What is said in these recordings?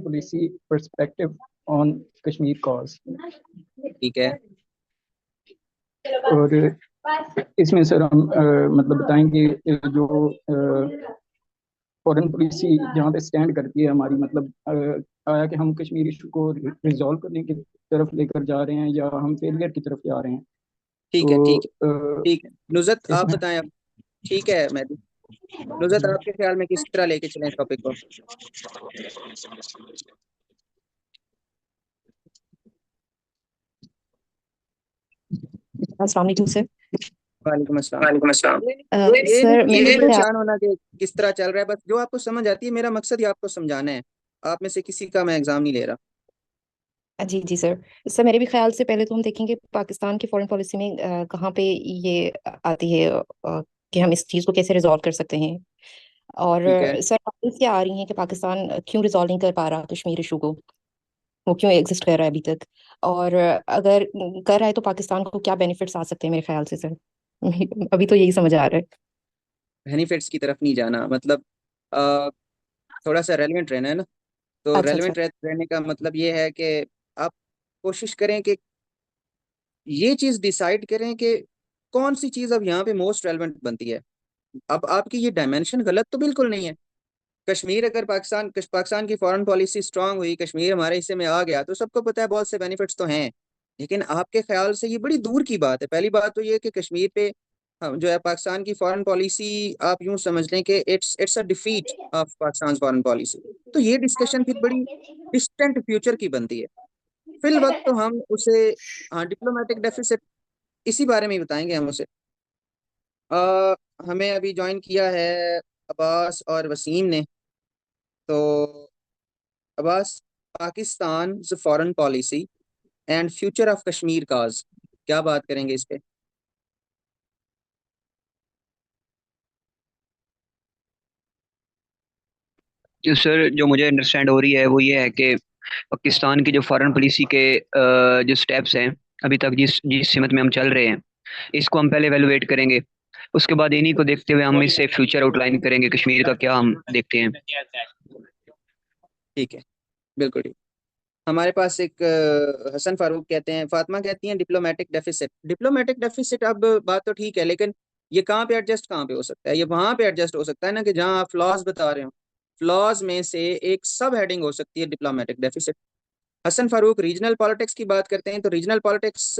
policy perspective on Kashmir cause. ठीक है। और इसमें सर हम मतलब बताएंगे जो फॉरेन पॉलिसी जहाँ पे स्टैंड करती है हमारी, मतलब आया कि हम कश्मीर इशू को रिजॉल्व करने की तरफ लेकर जा रहे हैं या हम फेलियर की तरफ जा रहे हैं। ठीक है, तो ठीक है, ठीक है, नुज़रत आप इसमें बताएं अब। ठीक है मैं नुज़रत आपके ख्याल में किस तरह लेके चलें इस टॉपिक को? अस्सलाम वालेकुम सर। वालेकुम अस्सलाम। वालेकुम अस्सलाम। ये सर नहीं मेरे ख्याल परेशान होना कि किस तरह चल रहा है, बस जो आपको समझ आती है, मेरा मकसद ही आपको समझाना है। आप में से किसी का मैं एग्जाम नहीं ले रहा। जी जी सर। सर मेरे भी ख्याल से पहले तो हम देखेंगे पाकिस्तान की फॉरेन पॉलिसी में कहाँ पे ये आती है, कि हम इस चीज़ को कैसे रिजॉल्व कर सकते हैं। और ठीक है। सर बातें क्या आ रही हैं कि पाकिस्तान क्यों रिजॉल्व नहीं कर पा रहा कश्मीर इशू को, वो क्यों एग्जिस्ट कर रहा है अभी तक, और अगर कर रहा है तो पाकिस्तान को क्या बेनिफिट्स आ सकते हैं मेरे ख्याल से सर। अभी तो यही समझ आ रहा है। बेनिफिट्स की तरफ नहीं जाना, मतलब अ, थोड़ा सा रेलिवेंट रहना है ना। तो अच्छा अच्छा। रेलिवेंट रहने का मतलब ये है कि आप कोशिश करें कि ये चीज़ डिसाइड करें कि कौन सी चीज़ अब यहाँ पे मोस्ट रेलिवेंट बनती है। अब आपकी ये डायमेंशन गलत तो बिल्कुल नहीं है। कश्मीर अगर पाकिस्तान की फॉरेन पॉलिसी स्ट्रांग हुई, कश्मीर हमारे हिस्से में आ गया, तो सबको पता है बहुत से बेनिफिट्स तो हैं। लेकिन आपके ख्याल से ये बड़ी दूर की बात है। पहली बात तो ये है कि कश्मीर पे जो है पाकिस्तान की फॉरेन पॉलिसी, आप यूं समझ लें कि it's a defeat of Pakistan foreign policy. तो ये डिस्कशन फिर बड़ी डिस्टेंट फ्यूचर की बनती है। फिल वक्त तो हम उसे, हाँ, डिप्लोमेटिक डेफिसिट, इसी बारे में ही बताएंगे हम उसे। अ, हमें अभी ज्वाइन किया है अब्बास और वसीम ने। तो Abbas, Pakistan foreign policy and future of Kashmir cause, क्या बात करेंगे इस पे? जो सर जो मुझे अंडरस्टैंड हो रही है वो ये है कि पाकिस्तान की जो फॉरेन पॉलिसी के जो स्टेप्स हैं अभी तक जिस जिस सिमत में हम चल रहे हैं, इसको हम पहले एवेलुएट करेंगे। उसके बाद इन्हीं को देखते हुए हम इससे फ्यूचर आउटलाइन करेंगे कश्मीर का क्या हम देखते हैं। ठीक है, बिल्कुल ठीक। हमारे पास एक हसन फारूक कहते हैं, फातिमा कहती हैं डिप्लोमेटिक डेफिसिट। डिप्लोमेटिक डेफिसिट, अब बात तो ठीक है, लेकिन ये कहाँ पे एडजस्ट, कहाँ पे हो सकता है? ये वहां पे एडजस्ट हो सकता है ना कि जहां आप फ्लॉज बता रहे हो। फ्लॉज में से एक सब हेडिंग हो सकती है diplomatic deficit. Hasan Farooq regional politics की बात करते हैं, तो रीजनल पॉलिटिक्स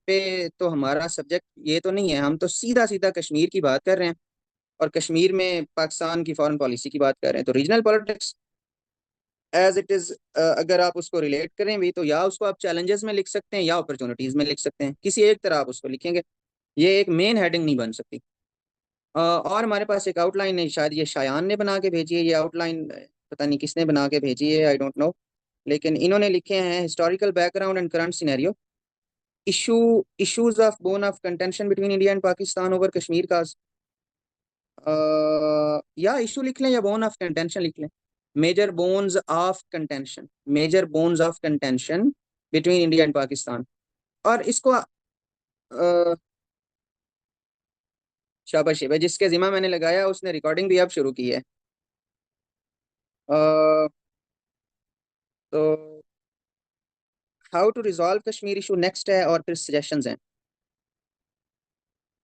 पे तो हमारा सब्जेक्ट ये तो नहीं है। हम तो सीधा सीधा कश्मीर की बात कर रहे हैं और कश्मीर में पाकिस्तान की फॉरेन पॉलिसी की बात कर रहे हैं। तो regional politics as it is, अगर आप उसको रिलेट करें भी, तो या उसको आप चैलेंजेस में लिख सकते हैं या अपॉर्चुनिटीज में लिख सकते हैं, किसी एक तरह आप उसको लिखेंगे। ये एक मेन हेडिंग नहीं बन सकती। और हमारे पास एक आउटलाइन है, शायद ये शायान ने बना के भेजी है ये आउटलाइन, पता नहीं किसने बना के भेजी है, आई डोंट नो। लेकिन इन्होंने लिखे हैं historical background and current scenario, issue issues of bone of contention between India and Pakistan over Kashmir का। या इशू लिख लें या बोन ऑफ कंटेंशन लिख लें। Major bones of contention, major bones of contention between India and Pakistan. और इसको शाबाश भाई, जिसके जिम्मा मैंने लगाया उसने रिकॉर्डिंग भी अब शुरू की है। अ, तो how to resolve Kashmir issue next है, और फिर सजेशंस हैं।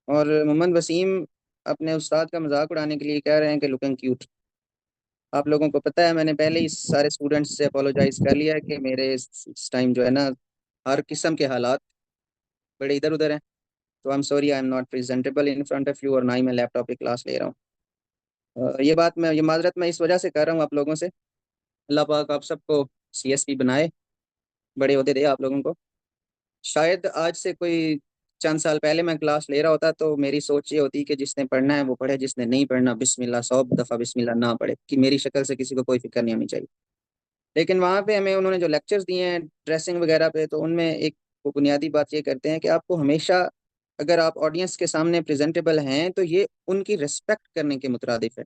और मोहम्मद वसीम अपने उस्ताद का मजाक उड़ाने के लिए कह रहे हैं कि लुकिंग क्यूट। आप लोगों को पता है मैंने पहले ही सारे स्टूडेंट्स से अपोलोजाइज कर लिया कि मेरे इस टाइम जो है ना, हर किस्म के हालात बड़े इधर उधर हैं। तो I am sorry, I am not presentable in front of you, और ना ही मैं लैपटॉप पे क्लास ले रहा हूँ। ये माजरत मैं इस वजह से कर रहा हूँ आप लोगों से। अल्लाह पाक आप सबको सीएसपी बनाए, बड़े होते दे आप लोगों को। शायद आज से कोई चंद साल पहले मैं क्लास ले रहा होता तो मेरी सोच ये होती कि जिसने पढ़ना है वो पढ़े, जिसने नहीं पढ़ना बिस्मिल्लाह, 100 दफ़ा बिस्मिल्लाह ना पढ़े, कि मेरी शक्ल से किसी को कोई फिक्र नहीं होनी चाहिए। लेकिन वहाँ पे हमें उन्होंने जो लेक्चर्स दिए हैं ड्रेसिंग वगैरह पे, तो उनमें एक वो बुनियादी बात ये करते हैं कि आपको हमेशा, अगर आप ऑडियंस के सामने प्रेजेंटेबल हैं, तो ये उनकी रिस्पेक्ट करने के मुतरादिफ है।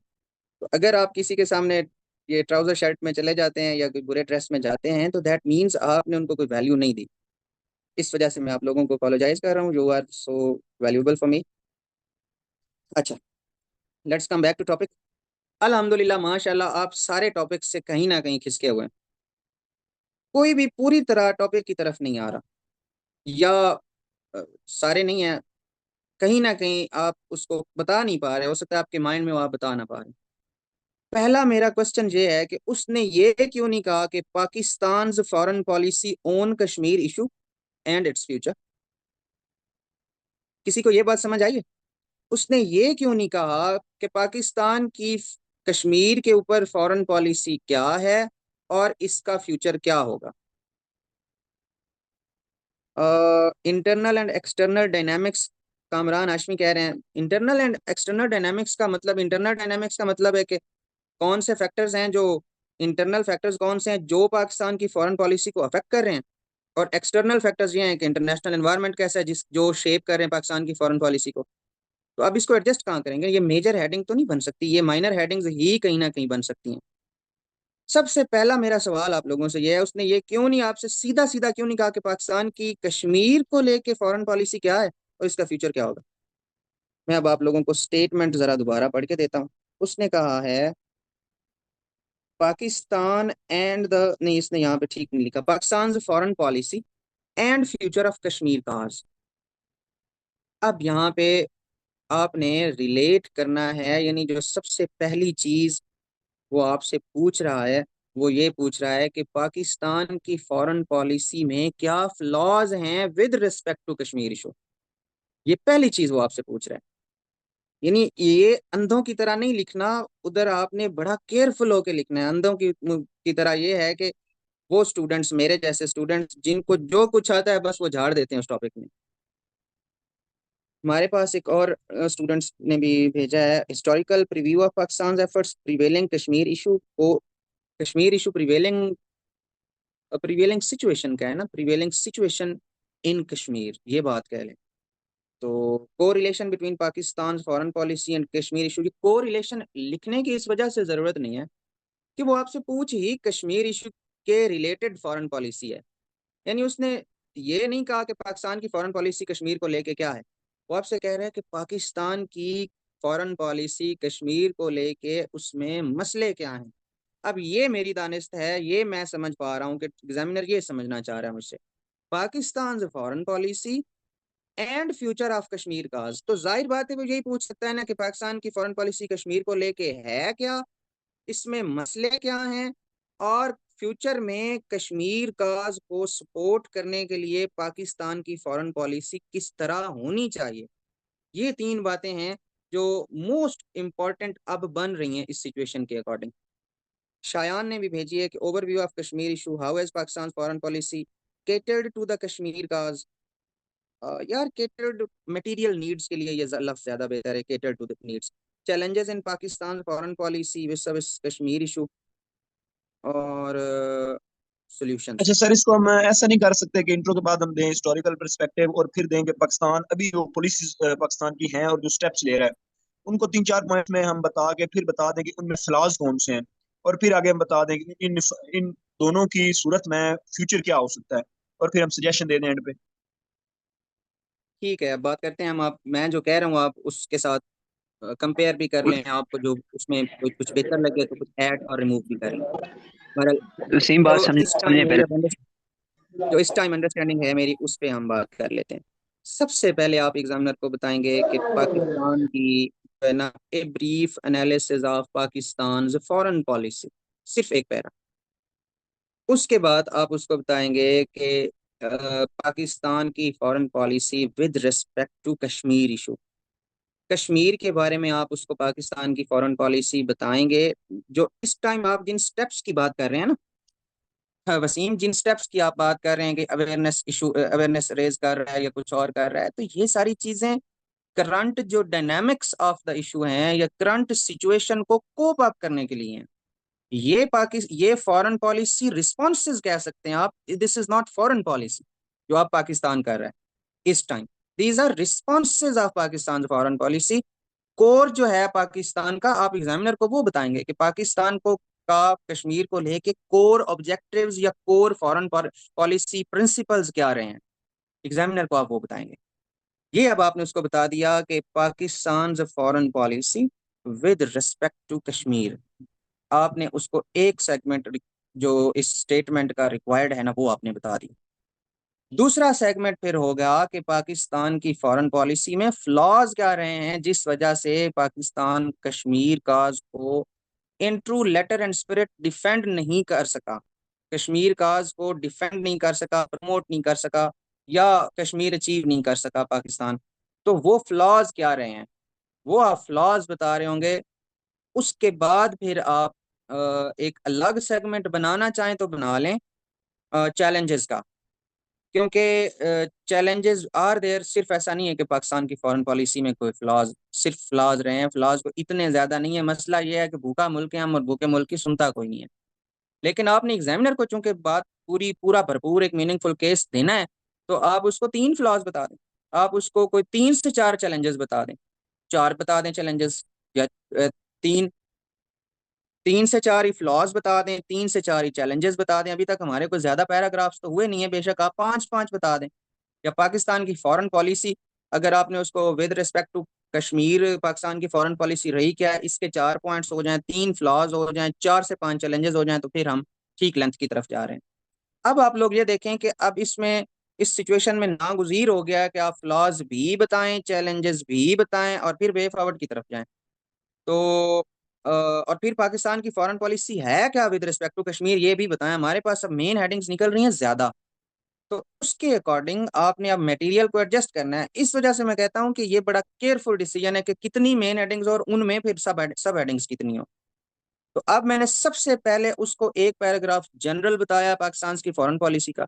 तो अगर आप किसी के सामने ये ट्राउजर शर्ट में चले जाते हैं या कोई बुरे ड्रेस में जाते हैं, तो दैट मीन्स आपने उनको कोई वैल्यू नहीं दी। इस वजह से मैं आप लोगों को अपोलोजाइज कर रहा हूँ, you are so valuable for me. अच्छा, let's come back to topic. अल्हम्दुलिल्लाह, माशाल्लाह, आप सारे टॉपिक से कहीं ना कहीं खिसके हुए हैं। कोई भी पूरी तरह टॉपिक की तरफ नहीं आ रहा, या सारे नहीं है, कहीं ना कहीं आप उसको बता नहीं पा रहे, हो सकता है आपके माइंड में वो आप बता ना पा रहे। पहला मेरा क्वेश्चन ये है कि उसने ये क्यों नहीं कहा कि Pakistan foreign policy on Kashmir issue and its future? किसी को ये बात समझ आई है? उसने ये क्यों नहीं कहा कि पाकिस्तान की कश्मीर के ऊपर फॉरेन पॉलिसी क्या है और इसका फ्यूचर क्या होगा? Internal and external dynamics, Kamran Hashmi कह रहे हैं इंटरनल एंड एक्सटर्नल डायनामिक्स का मतलब, इंटरनल डायनामिक्स का मतलब है कि कौन से फैक्टर्स हैं जो, इंटरनल फैक्टर्स कौन से हैं जो पाकिस्तान की फॉरेन पॉलिसी को अफेक्ट कर रहे हैं, और एक्सटर्नल फैक्टर्स ये हैं कि इंटरनेशनल एनवायरनमेंट कैसा है जिस जो शेप कर रहे हैं पाकिस्तान की फॉरेन पॉलिसी को। तो अब इसको एडजस्ट कहाँ करेंगे? ये मेजर हेडिंग तो नहीं बन सकती, ये माइनर हेडिंग्स ही कहीं ना कहीं बन सकती हैं। सबसे पहला मेरा सवाल आप लोगों से ये है, उसने ये क्यों नहीं आपसे सीधा सीधा क्यों नहीं कहा कि पाकिस्तान की कश्मीर को लेके फॉरेन पॉलिसी क्या है और इसका फ्यूचर क्या होगा? मैं अब आप लोगों को स्टेटमेंट जरा दोबारा पढ़ के देता हूँ। उसने कहा है पाकिस्तान एंड द, नहीं इसने यहाँ पे ठीक नहीं लिखा, Pakistan foreign policy and future of Kashmir cause. अब यहाँ पे आपने रिलेट करना है, यानी जो सबसे पहली चीज वो आपसे पूछ रहा है वो ये पूछ रहा है कि पाकिस्तान की फॉरेन पॉलिसी में क्या फ्लॉज हैं with respect to Kashmir issue. ये पहली चीज वो आपसे पूछ रहा है। यानी ये अंधों की तरह नहीं लिखना, उधर आपने बड़ा केयरफुल होके लिखना है। अंधों की तरह ये है कि वो स्टूडेंट्स, मेरे जैसे स्टूडेंट्स जिनको जो कुछ आता है बस वो झाड़ देते हैं उस टॉपिक में। हमारे पास एक और स्टूडेंट्स ने भी भेजा है, historical preview of Pakistan efforts prevailing Kashmir issue को, Kashmir issue prevailing, prevailing situation क्या है ना, प्रिवेलिंग सिचुएशन इन कश्मीर, ये बात कह लें। तो को relation between Pakistan foreign policy and Kashmir issue, की को रिलेशन लिखने की इस वजह से जरूरत नहीं है कि वो आपसे पूछ ही कश्मीर इशू के रिलेटेड फॉरेन पॉलिसी है। यानी उसने ये नहीं कहा कि पाकिस्तान की फॉरेन पॉलिसी कश्मीर को लेके क्या है, वो आपसे कह रहे हैं कि पाकिस्तान की फॉरेन पॉलिसी कश्मीर को लेके उसमें मसले क्या हैं। अब ये मेरी दानिस्त है, ये मैं समझ पा रहा हूँ कि एग्जामिनर ये समझना चाह रहा है मुझसे, Pakistan foreign policy and future of Kashmir का। तो जाहिर बात है वो यही पूछ सकता है ना कि पाकिस्तान की फॉरेन पॉलिसी कश्मीर को लेके है क्या, इसमें मसले क्या हैं, और फ्यूचर में कश्मीर का को सपोर्ट करने के लिए पाकिस्तान की फॉरेन पॉलिसी किस तरह होनी चाहिए। ये तीन बातें हैं जो मोस्ट इम्पॉर्टेंट अब बन रही हैं इस सिचुएशन के अकॉर्डिंग। शायान ने भी भेजी है कि overview of Kashmir issue, how has Pakistan foreign policy catered to the Kashmir cause. यार केटर्ड मटेरियल नीड्स के लिए ये लफ्ज ज्यादा बेहतर है, cater to the needs. Challenges in Pakistan foreign policy with Kashmir issue, और अच्छा सॉल्यूशंस। सर, इसको हम ऐसा नहीं कर सकते कि इंट्रो के बाद हम दें हिस्टोरिकल पर्सपेक्टिव और फिर देंगे पाकिस्तान अभी जो पॉलिसीज पाकिस्तान की हैं और जो स्टेप्स ले रहा है उनको तीन चार पॉइंट में हम बता के फिर बता दें कि उनमें फ्लॉज कौन से हैं, और फिर आगे हम बता दें कि इन दोनों की सूरत में फ्यूचर क्या हो सकता है, और फिर हम सजेशन दे दें एंड पे। ठीक है, अब बात करते हैं हम, आप मैं जो कह रहा हूँ आप उसके साथ कंपेयर भी कर लें, आपको जो उसमें कुछ बेहतर लगे तो कुछ ऐड और रिमूव भी कर लें। बहरहाल सेम बात जो इस टाइम समझे मेरी पहले। जो इस टाइम अंडरस्टैंडिंग है मेरी, उस पे हम बात कर लेते हैं। सबसे पहले आप एग्जामिनर को बताएंगे कि पाकिस्तान की जो है ना, ए brief analysis of Pakistan foreign policy, सिर्फ एक पैरा। उसके बाद आप उसको बताएंगे कि पाकिस्तान की foreign policy with respect to Kashmir issue, Kashmir के बारे में आप उसको पाकिस्तान की फॉरेन पॉलिसी बताएंगे। जो इस टाइम आप जिन स्टेप्स की बात कर रहे हैं ना, हाँ, वसीम, जिन स्टेप्स की आप बात कर रहे हैं कि अवेयरनेस इशू, अवेयरनेस रेज कर रहा है या कुछ और कर रहा है, तो ये सारी चीजें करंट जो डायनामिक्स ऑफ द इशू हैं या करंट सिचुएशन को कोप अप करने के लिए हैं। ये फॉरेन पॉलिसी रिस्पॉन्सेज कह सकते हैं आप, this is not foreign policy जो आप पाकिस्तान कर रहा है इस time, these are responses of Pakistan foreign policy. Core जो है पाकिस्तान का, आप एग्जामिनर को वो बताएंगे कि पाकिस्तान को का कश्मीर को लेके कोर ऑब्जेक्टिव्स या कोर फॉरेन पॉलिसी प्रिंसिपल्स क्या रहे हैं, एग्जामिनर को आप वो बताएंगे। ये अब आपने उसको बता दिया कि Pakistan foreign policy with respect to Kashmir, आपने उसको एक सेगमेंट जो इस स्टेटमेंट का रिक्वायर्ड है ना वो आपने बता दी। दूसरा सेगमेंट फिर होगा कि पाकिस्तान की फॉरेन पॉलिसी में फ्लॉज क्या रहे हैं जिस वजह से पाकिस्तान कश्मीर काज को in true letter and spirit defend नहीं कर सका, कश्मीर काज को डिफेंड नहीं कर सका, प्रमोट नहीं कर सका, या कश्मीर अचीव नहीं कर सका पाकिस्तान। तो वो फ्लॉज क्या रहे हैं वो आप फ्लॉज बता रहे होंगे। उसके बाद फिर आप एक अलग सेगमेंट बनाना चाहें तो बना लें चैलेंजेस का, क्योंकि चैलेंजेस आर देयर। सिर्फ ऐसा नहीं है कि पाकिस्तान की फॉरेन पॉलिसी में कोई फ्लॉज, सिर्फ फ्लॉज रहे हैं, फ्लॉज को इतने ज्यादा नहीं है। मसला ये है कि भूखा मुल्क है हम और भूखे मुल्क की सुनता कोई नहीं है। लेकिन आपने एग्जामिनर को चूंकि बात पूरा भरपूर एक मीनिंगफुल केस देना है तो आप उसको 3 फ्लॉज बता दें, आप उसको कोई 3 से 4 चैलेंजेस बता दें, 4 बता दें चैलेंजेस, या तीन 3 से 4 ही फ्लॉज बता दें, 3 से 4 ही चैलेंजेस बता दें। अभी तक हमारे कोई ज्यादा पैराग्राफ्स तो हुए नहीं है, बेशक आप 5-5 बता दें। या पाकिस्तान की फॉरेन पॉलिसी, अगर आपने उसको with respect to Kashmir Pakistan की फॉरेन पॉलिसी रही क्या है, इसके 4 पॉइंट्स हो जाएं, 3 फ्लॉज हो जाएं, 4 से 5 चैलेंजेस हो जाएं, तो फिर हम ठीक लेंथ की तरफ जा रहे हैं। अब आप लोग ये देखें कि अब इसमें इस सिचुएशन में नागुज़ीर हो गया है कि आप फ्लॉज भी बताएं, चैलेंजेस भी बताएं और फिर वे फॉरवर्ड की तरफ जाएं। तो और फिर पाकिस्तान की फॉरेन पॉलिसी है क्या विद रिस्पेक्ट टू कश्मीर ये भी बताएं। हमारे पास अब मेन हेडिंग्स निकल रही हैं ज्यादा, तो उसके अकॉर्डिंग आपने अब मटेरियल को एडजस्ट करना है। इस वजह से मैं कहता हूं कि ये बड़ा केयरफुल डिसीजन है कि कितनी मेन हेडिंग्स और उनमें फिर सब हेडिंग्स कितनी हो। तो अब मैंने सबसे पहले उसको एक पैराग्राफ जनरल बताया पाकिस्तान की फॉरेन पॉलिसी का,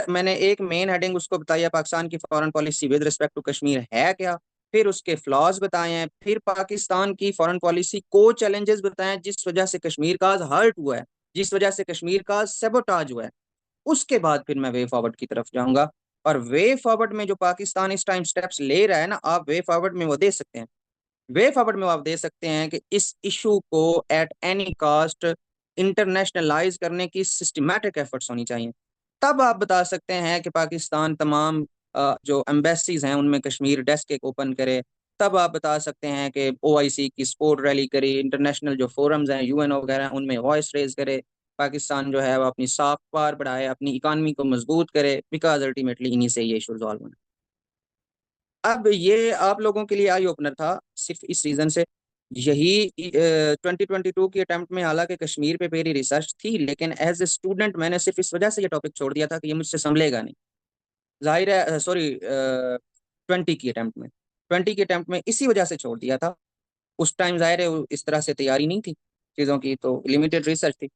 मैंने एक मेन हेडिंग उसको बताया पाकिस्तान की foreign policy with respect to Kashmir है क्या, फिर उसके फ्लॉज बताए हैं, फिर पाकिस्तान की फॉरेन पॉलिसी को चैलेंजेस बताए जिस वजह से कश्मीर का हर्ट हुआ है, जिस वजह से कश्मीर का सेबोटाज हुआ है। उसके बाद फिर मैं वे फॉरवर्ड की तरफ जाऊंगा। और वे फॉरवर्ड में जो पाकिस्तान इस टाइम स्टेप्स ले रहा है ना, आप वे फॉरवर्ड में वो दे सकते हैं। वे फॉरवर्ड में आप दे सकते हैं कि इस इशू को एट एनी कॉस्ट इंटरनेशनलाइज करने की सिस्टमैटिक एफर्ट्स होनी चाहिए। तब आप बता सकते हैं कि पाकिस्तान तमाम जो एम्बेसीज हैं उनमें कश्मीर डेस्क एक ओपन करे। तब आप बता सकते हैं कि ओआईसी की सपोर्ट रैली करे, इंटरनेशनल जो फोरम्स हैं यूएनओ वगैरह उनमें वॉइस रेज करे, पाकिस्तान जो है वो अपनी सॉफ्ट पावर बढ़ाए, अपनी इकानमी को मजबूत करे, बिकॉज अल्टीमेटली इन्हीं से ये इशू रिजॉल्व होना। अब ये आप लोगों के लिए आई ओपनर था सिर्फ इस रीजन से। यही 2022 की अटेम्प्ट में हालांकि कश्मीर पे मेरी रिसर्च थी, लेकिन एज ए स्टूडेंट मैंने सिर्फ इस वजह से ये टॉपिक छोड़ दिया था कि ये मुझसे संभलेगा नहीं। जाहिर है, सॉरी, 20 की अटेम्प्ट में इसी वजह से छोड़ दिया था। उस टाइम जाहिर है इस तरह से तैयारी नहीं थी चीज़ों की, तो लिमिटेड रिसर्च थी,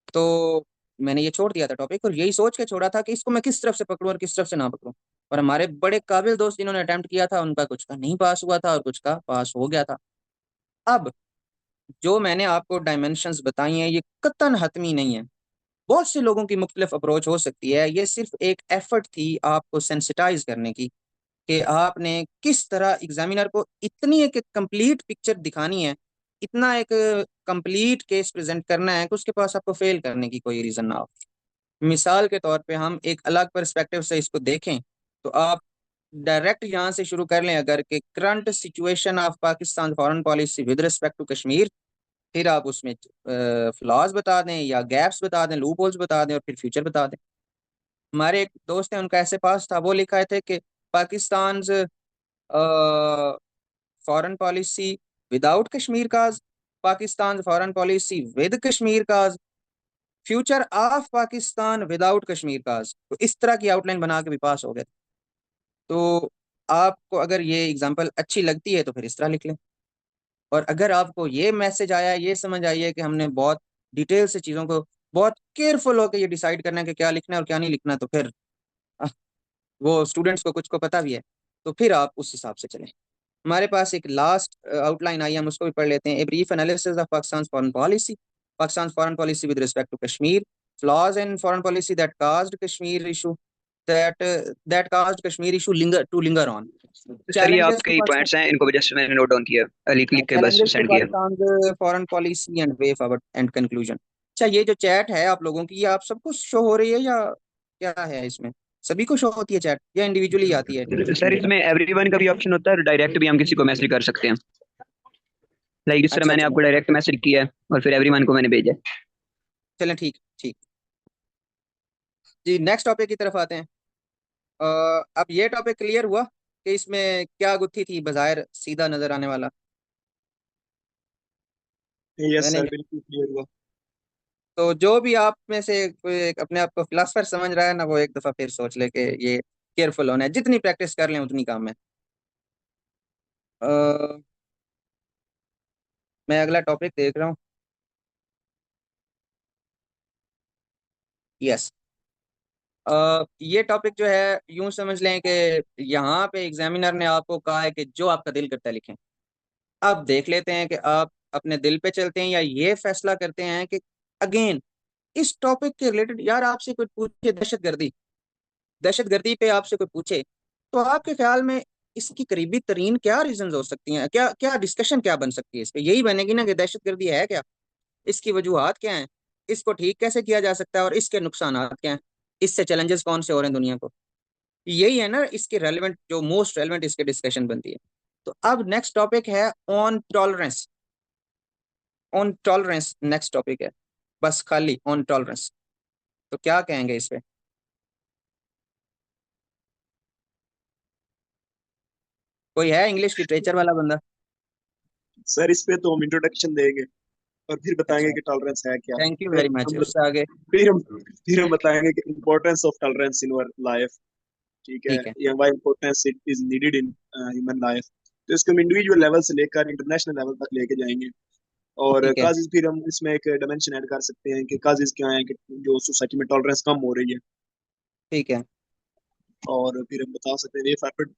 तो मैंने ये छोड़ दिया था टॉपिक। और यही सोच के छोड़ा था कि इसको मैं किस तरफ से पकड़ूं और किस तरफ से ना पकड़ूं। और हमारे बड़े काबिल दोस्त जिन्होंने अटेम्प्ट किया था उनका कुछ का नहीं पास हुआ था और कुछ का पास हो गया था। अब जो मैंने आपको डायमेंशंस बताई हैं ये कतन हतमी नहीं है, बहुत से लोगों की मुख्तलिफ अप्रोच हो सकती है। ये सिर्फ एक एफर्ट थी आपको सेंसिटाइज करने की कि आपने किस तरह एग्जामिनर को इतनी एक कंप्लीट पिक्चर दिखानी है, इतना एक कंप्लीट केस प्रेजेंट करना है कि उसके पास आपको फेल करने की कोई रीजन ना हो। मिसाल के तौर पे हम एक अलग पर्सपेक्टिव से इसको देखें तो आप डायरेक्ट यहाँ से शुरू कर लें अगर कि current situation of Pakistan foreign policy with respect to Kashmir, फिर आप उसमें फ्लॉज बता दें या गैप्स बता दें, लूप होल्स बता दें और फिर फ्यूचर बता दें। हमारे एक दोस्त हैं उनका ऐसे पास था, वो लिखा थे कि Pakistan foreign policy without Kashmir cause, Pakistan foreign policy with Kashmir cause, future of Pakistan without Kashmir cause. तो इस तरह की आउटलाइन बना के भी पास हो गए। तो आपको अगर ये एग्जांपल अच्छी लगती है तो फिर इस तरह लिख लें। और अगर आपको ये मैसेज आया, ये समझ आई है कि हमने बहुत डिटेल से चीज़ों को बहुत केयरफुल होकर ये डिसाइड करना है कि क्या लिखना है और क्या नहीं लिखना, तो फिर वो स्टूडेंट्स को कुछ को पता भी है, तो फिर आप उस हिसाब से चलें। हमारे पास एक लास्ट आउटलाइन आई है, हम उसको भी पढ़ लेते हैं। A brief analysis of Pakistan foreign policy, Pakistan foreign policy with respect to Kashmir, flaws in foreign policy that caused Kashmir issue, that caused Kashmir issue linger on. Sir ये चैलेंजेस आपके ही पॉइंट्स हैं, इनको जस्ट मैंने नोट डाउन किया, लिख लिख के बस चैलेंजेस टू सेंड किया। Pakistan foreign policy and way forward and conclusion. अच्छा, ये जो चैट है आप लोगों की, ये आप सबको शो हो रही है या क्या है इसमें? सभी को शो होती है चैट या इंडिविजुअली आती है? सर इसमें एवरीवन का भी ऑप्शन होता है और डायरेक्ट भी हम किसी को मैसेज कर सकते हैं, लाइक जिस तरह अच्छा मैंने अच्छा, आपको डायरेक्ट मैसेज किया है और फिर एवरीवन को मैंने भेजा है। चलें ठीक ठीक। जी नेक्स्ट टॉपिक की तरफ आते हैं। अब ये टॉपिक क्लियर हुआ कि इसमें क्या गुत्थी थी, बाज़ाहिर सीधा नजर आने वाला। यस मैंने सर, बिल्कुल क्लियर हुआ। तो जो भी आप में से कोई अपने आप को फिलोसफर समझ रहा है ना, वो एक दफा फिर सोच ले कि ये केयरफुल होना है, जितनी प्रैक्टिस कर लें उतनी काम है। अ, मैं अगला टॉपिक देख रहा हूँ। यस। ये टॉपिक जो है यूं समझ लें कि यहाँ पे एग्जामिनर ने आपको कहा है कि जो आपका दिल करता है लिखें। अब देख लेते हैं कि आप अपने दिल पे चलते हैं या ये फैसला करते हैं कि अगेन इस टॉपिक के रिलेटेड यार आपसे कोई पूछे दहशतगर्दी, दहशतगर्दी पे आपसे कोई पूछे, तो आपके ख्याल में इसकी करीबी तरीन क्या रीजंस हो सकती हैं, क्या क्या डिस्कशन क्या बन सकती है इस पे? यही बनेगी ना कि दहशतगर्दी है क्या, इसकी वजूहात क्या हैं, इसको ठीक कैसे किया जा सकता है और इसके नुकसानात क्या हैं, इससे चैलेंजेस कौन से हो रहे हैं दुनिया को। यही है ना इसके रेलेवेंट, जो मोस्ट रेलेवेंट इसके डिस्कशन बनती है। तो अब नेक्स्ट टॉपिक है on tolerance. On tolerance next topic है, बस खाली ऑन टॉलरेंस। तो क्या कहेंगे इस पे? कोई है इंग्लिश लिटरेचर वाला बंदा? सर इस पे तो हम इंट्रोडक्शन देंगे और फिर बताएंगे अच्छा, कि टॉलरेंस है क्या। थैंक यू फिर वेरी मच। हम उससे आगे? फिर हम बताएंगे कि importance of tolerance in our life. ठीक है, ठीक है। या why importance it is needed in human life. तो इसको हम इंडिविजुअल लेवल से लेकर इंटरनेशनल लेवल तक लेके जाएंगे। और ठीक है। काजिज फिर हम इसमें एक डायमेंशन ऐड कर सकते हैं कि काजिज क्या है कि जो सोसाइटी में टॉलरेंस कम हो रही है। ठीक है। और फिर हम बता सकते हैं वे फॉरवर्ड।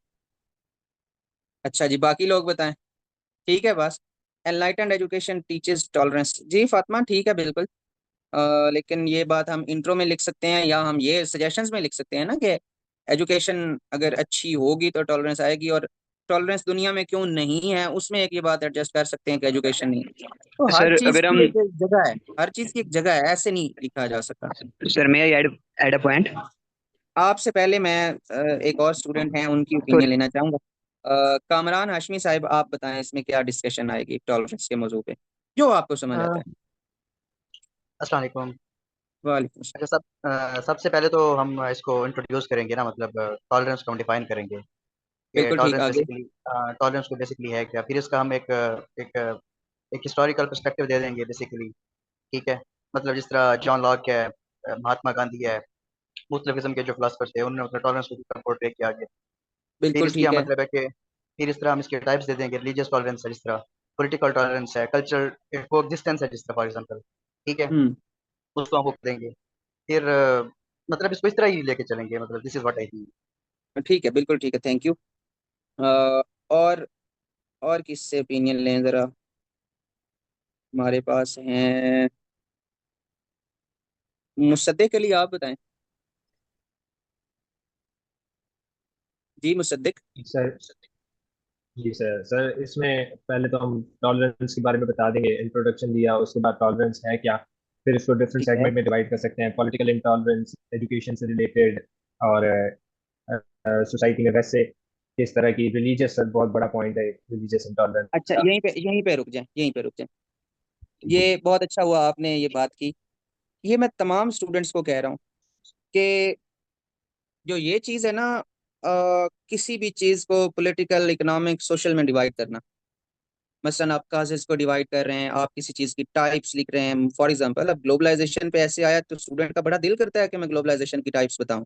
अच्छा जी, बाकी लोग बताएं। ठीक है बस। एनलाइटेंड एजुकेशन टीचर्स टॉलरेंस, जी फातिमा ठीक है बिल्कुल। लेकिन ये बात हम इंट्रो में लिख सकते हैं या हम ये सजेशंस में लिख सकते हैं ना कि एजुकेशन अगर अच्छी होगी तो टॉलरेंस आएगी, और टॉलरेंस दुनिया में क्यों नहीं है उसमें एक ये बात एडजस्ट कर सकते हैं कि एजुकेशन नहीं है। तो हर सर चीज अगर की हम एक जगह है, हर चीज की एक जगह है, ऐसे नहीं लिखा जा सकता। सर मैं ऐड अ पॉइंट। आपसे पहले मैं एक और स्टूडेंट हैं उनकी ओपिनियन सॉरी लेना चाहूंगा। कामरान हाशमी साहिब, आप बताएं इसमें क्या डिस्कशन आएगी टॉलरेंस के मौजू पे, जो आपको समझ आता है। अस्सलाम वालेकुम। वालेकुम। अच्छा सबसे पहले तो हम इसको इंट्रोड्यूस करेंगे ना, मतलब टॉलरेंस को हम डिफाइन करेंगे कि बिल्कुल ठीक, आगे। टॉलरेंस को बेसिकली है क्या। फिर इसका हम एक एक हिस्टोरिकल पर्सपेक्टिव दे देंगे बेसिकली। ठीक है, मतलब जिस तरह जॉन लॉक है, महात्मा गांधी है, मुख्तलिफ किस्म के जो फिलोसफर्स थे उन्होंने मतलब टॉलरेंस को पोर्ट्रे किया गया। फिर बिल्कुल इसकी ठीक है। मतलब है कि फिर इस तरह हम इसके टाइप्स दे देंगे। रिलीजियस टॉलरेंस है जिस तरह, पॉलिटिकल टॉलरेंस है, कल्चरल कोएग्जिस्टेंस है जिस तरह फॉर एग्जांपल। ठीक है, हम्म। उसको हम देंगे। फिर मतलब इसको इस तरह ही लेके चलेंगे, मतलब this is what I think. ठीक है, बिल्कुल ठीक है, थैंक यू। और और किससे ओपिनियन लें जरा? हमारे पास हैं मुसद्दिक अली, आप बताएं। जी मुसद्दिक। सर जी सर इसमें पहले तो हम टॉलरेंस के बारे में बता देंगे, इंट्रोडक्शन दिया, उसके बाद टॉलरेंस है क्या। फिर इसको डिफरेंट ठीक है। सेगमेंट में डिवाइड कर सकते हैं, पॉलिटिकल इंटॉलरेंस, एजुकेशन से रिलेटेड, और सोसाइटी में वैसे इस तरह की रिलीजियस बहुत बड़ा पॉइंट है, रिलीजियस इंटॉलरेंस अच्छा, का। यहीं पे रुक जाएं, यहीं पे रुक जाएं। ये बहुत अच्छा हुआ आपने ये बात की। ये मैं तमाम स्टूडेंट्स को कह रहा हूँ कि जो ये चीज़ है ना, किसी भी चीज़ को पॉलिटिकल, इकोनॉमिक, सोशल में डिवाइड करना, मसलन आप काजेस को डिवाइड कर रहे हैं, आप किसी चीज़ की टाइप्स लिख रहे हैं। फॉर एग्जांपल अब ग्लोबलाइजेशन पे ऐसे आया तो स्टूडेंट का बड़ा दिल करता है कि मैं ग्लोबलाइजेशन की टाइप्स बताऊं।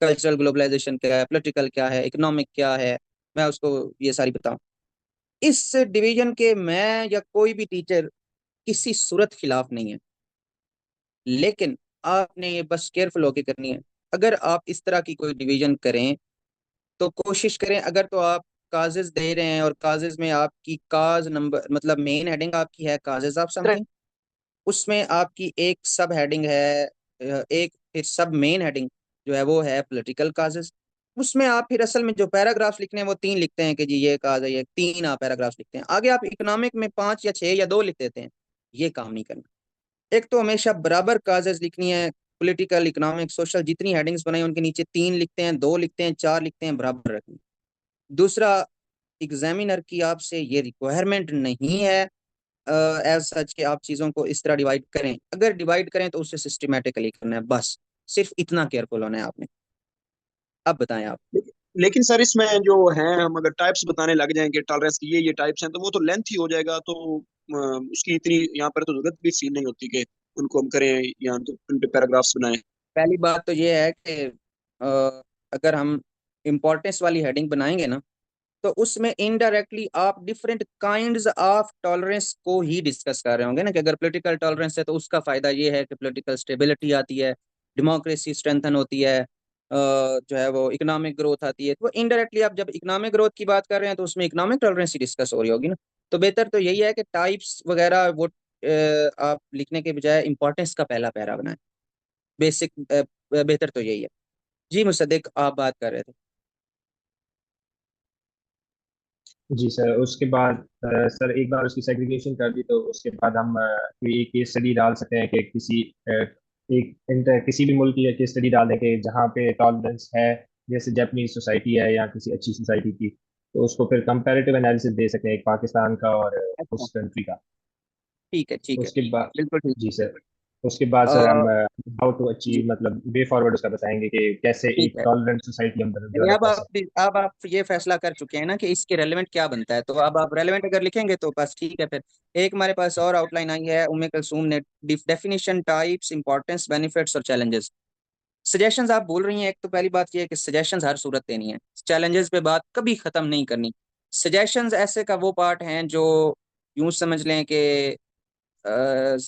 कल्चरल ग्लोबलाइजेशन क्या है, पॉलिटिकल क्या है, इकोनॉमिक क्या है, मैं उसको ये सारी बताऊं। इस डिवीजन के मैं या कोई भी टीचर किसी सूरत खिलाफ नहीं है, लेकिन आपने ये बस केयरफुल होकर करनी है। अगर आप इस तरह की कोई डिवीजन करें तो कोशिश करें, अगर तो आप काजेज दे रहे हैं और काजेज में आपकी काज नंबर, मतलब मेन हेडिंग आपकी है काजेज ऑफ समथिंग, उसमें आपकी एक सब हेडिंग है, एक फिर सब मेन हेडिंग जो है वो है पॉलिटिकल काजेज। उसमें आप फिर असल में जो पैराग्राफ्स लिखने हैं वो 3 लिखते हैं कि जी ये काज है, ये 3 आप पैराग्राफ्स लिखते हैं। आगे आप इकोनॉमिक में 5 या 6 या 2 लिख देते हैं। ये काम नहीं करना। एक तो हमेशा बराबर काजेज लिखनी है, पॉलिटिकल, इकोनॉमिक, सोशल, जितनी हेडिंग्स बनाई उनके नीचे 3 लिखते हैं, 2 लिखते हैं, 4 लिखते हैं, बराबर रखनी। दूसरा, एग्जामिनर की आपसे ये रिक्वायरमेंट नहीं है एज सच कि आप चीज़ों को इस तरह डिवाइड करें। अगर डिवाइड करें तो उसे सिस्टमेटिकली करना है, बस सिर्फ इतना केयरफुल होना है आपने। अब बताएं आप। लेकिन सर इसमें जो है, हम अगर टाइप्स बताने लग जाएंगे टॉलरेंस की ये टाइप्स हैं, तो वो तो लेंथ ही हो जाएगा। तो उसकी इतनी यहाँ पर तो जरूरत भी फील नहीं होती कि उनको हम करें या तो उन पे पैराग्राफ्स बनाएं। पहली बात तो ये है कि अगर हम इम्पोर्टेंस वाली हेडिंग बनाएंगे ना, तो उसमें इनडायरेक्टली आप डिफरेंट काइंड्स ऑफ टॉलरेंस को ही डिस्कस कर रहे होंगे ना, कि अगर पॉलिटिकल टॉलरेंस है तो उसका फायदा ये है कि पॉलिटिकल स्टेबिलिटी आती है, डेमोक्रेसी स्ट्रेंथन होती है, जो है वो इकोनॉमिक ग्रोथ आती है। तो इनडायरेक्टली आप जब इकोनॉमिक ग्रोथ की बात कर रहे हैं तो उसमें इकोनॉमिक टॉलरेंस ही डिस्कस हो रही होगी ना। तो बेहतर तो यही है कि टाइप्स वगैरह वो आप लिखने के बजाय इंपॉर्टेंस का पहला पैरा बनाएं। बेसिक बेहतर तो यही है। जी मुसद्दिक, आप बात कर रहे थे। जी सर, उसके बाद सर एक बार उसकी सेग्रीगेशन कर दी तो उसके बाद हम कोई एक केस स्टडी डाल सकते हैं कि किसी भी मुल्क की केस स्टडी डाल दें कि जहाँ पे टॉलरेंस है, जैसे जापानीज सोसाइटी है या किसी अच्छी सोसाइटी की, तो उसको फिर कंपैरेटिव एनालिसिस दे सकते हैं एक पाकिस्तान का और अच्छा, उस कंट्री का। ठीक है ठीक है, उसके बाद बिल्कुल ठीक। जी सर, उसके बाद सर हम हाउ टू जी अचीव मतलब वे फॉरवर्ड उसका बताएंगे कि कैसे ठीक एक है। टॉलरेंट सोसाइटी हम यानी डेवलप कर सकते अब आप ये फैसला कर चुके हैं ना कि इसके रेलेवेंट क्या बनता है, तो अब आप रेलेवेंट अगर लिखेंगे तो बस ठीक है। फिर एक हमारे पास और आउटलाइन आई है उम्मे कलसूम ने, डेफिनेशन, टाइप्स, इंपॉर्टेंस, बेनिफिट्स और चैलेंजेस। सजेशंस आप बोल रही हैं, एक तो पहली बात ये है कि सजेशंस हर सूरत देनी है, चैलेंजेस पे बात कभी खत्म नहीं करनी। सजेशंस ऐसे का वो पार्ट हैं जो यूं समझ लें कि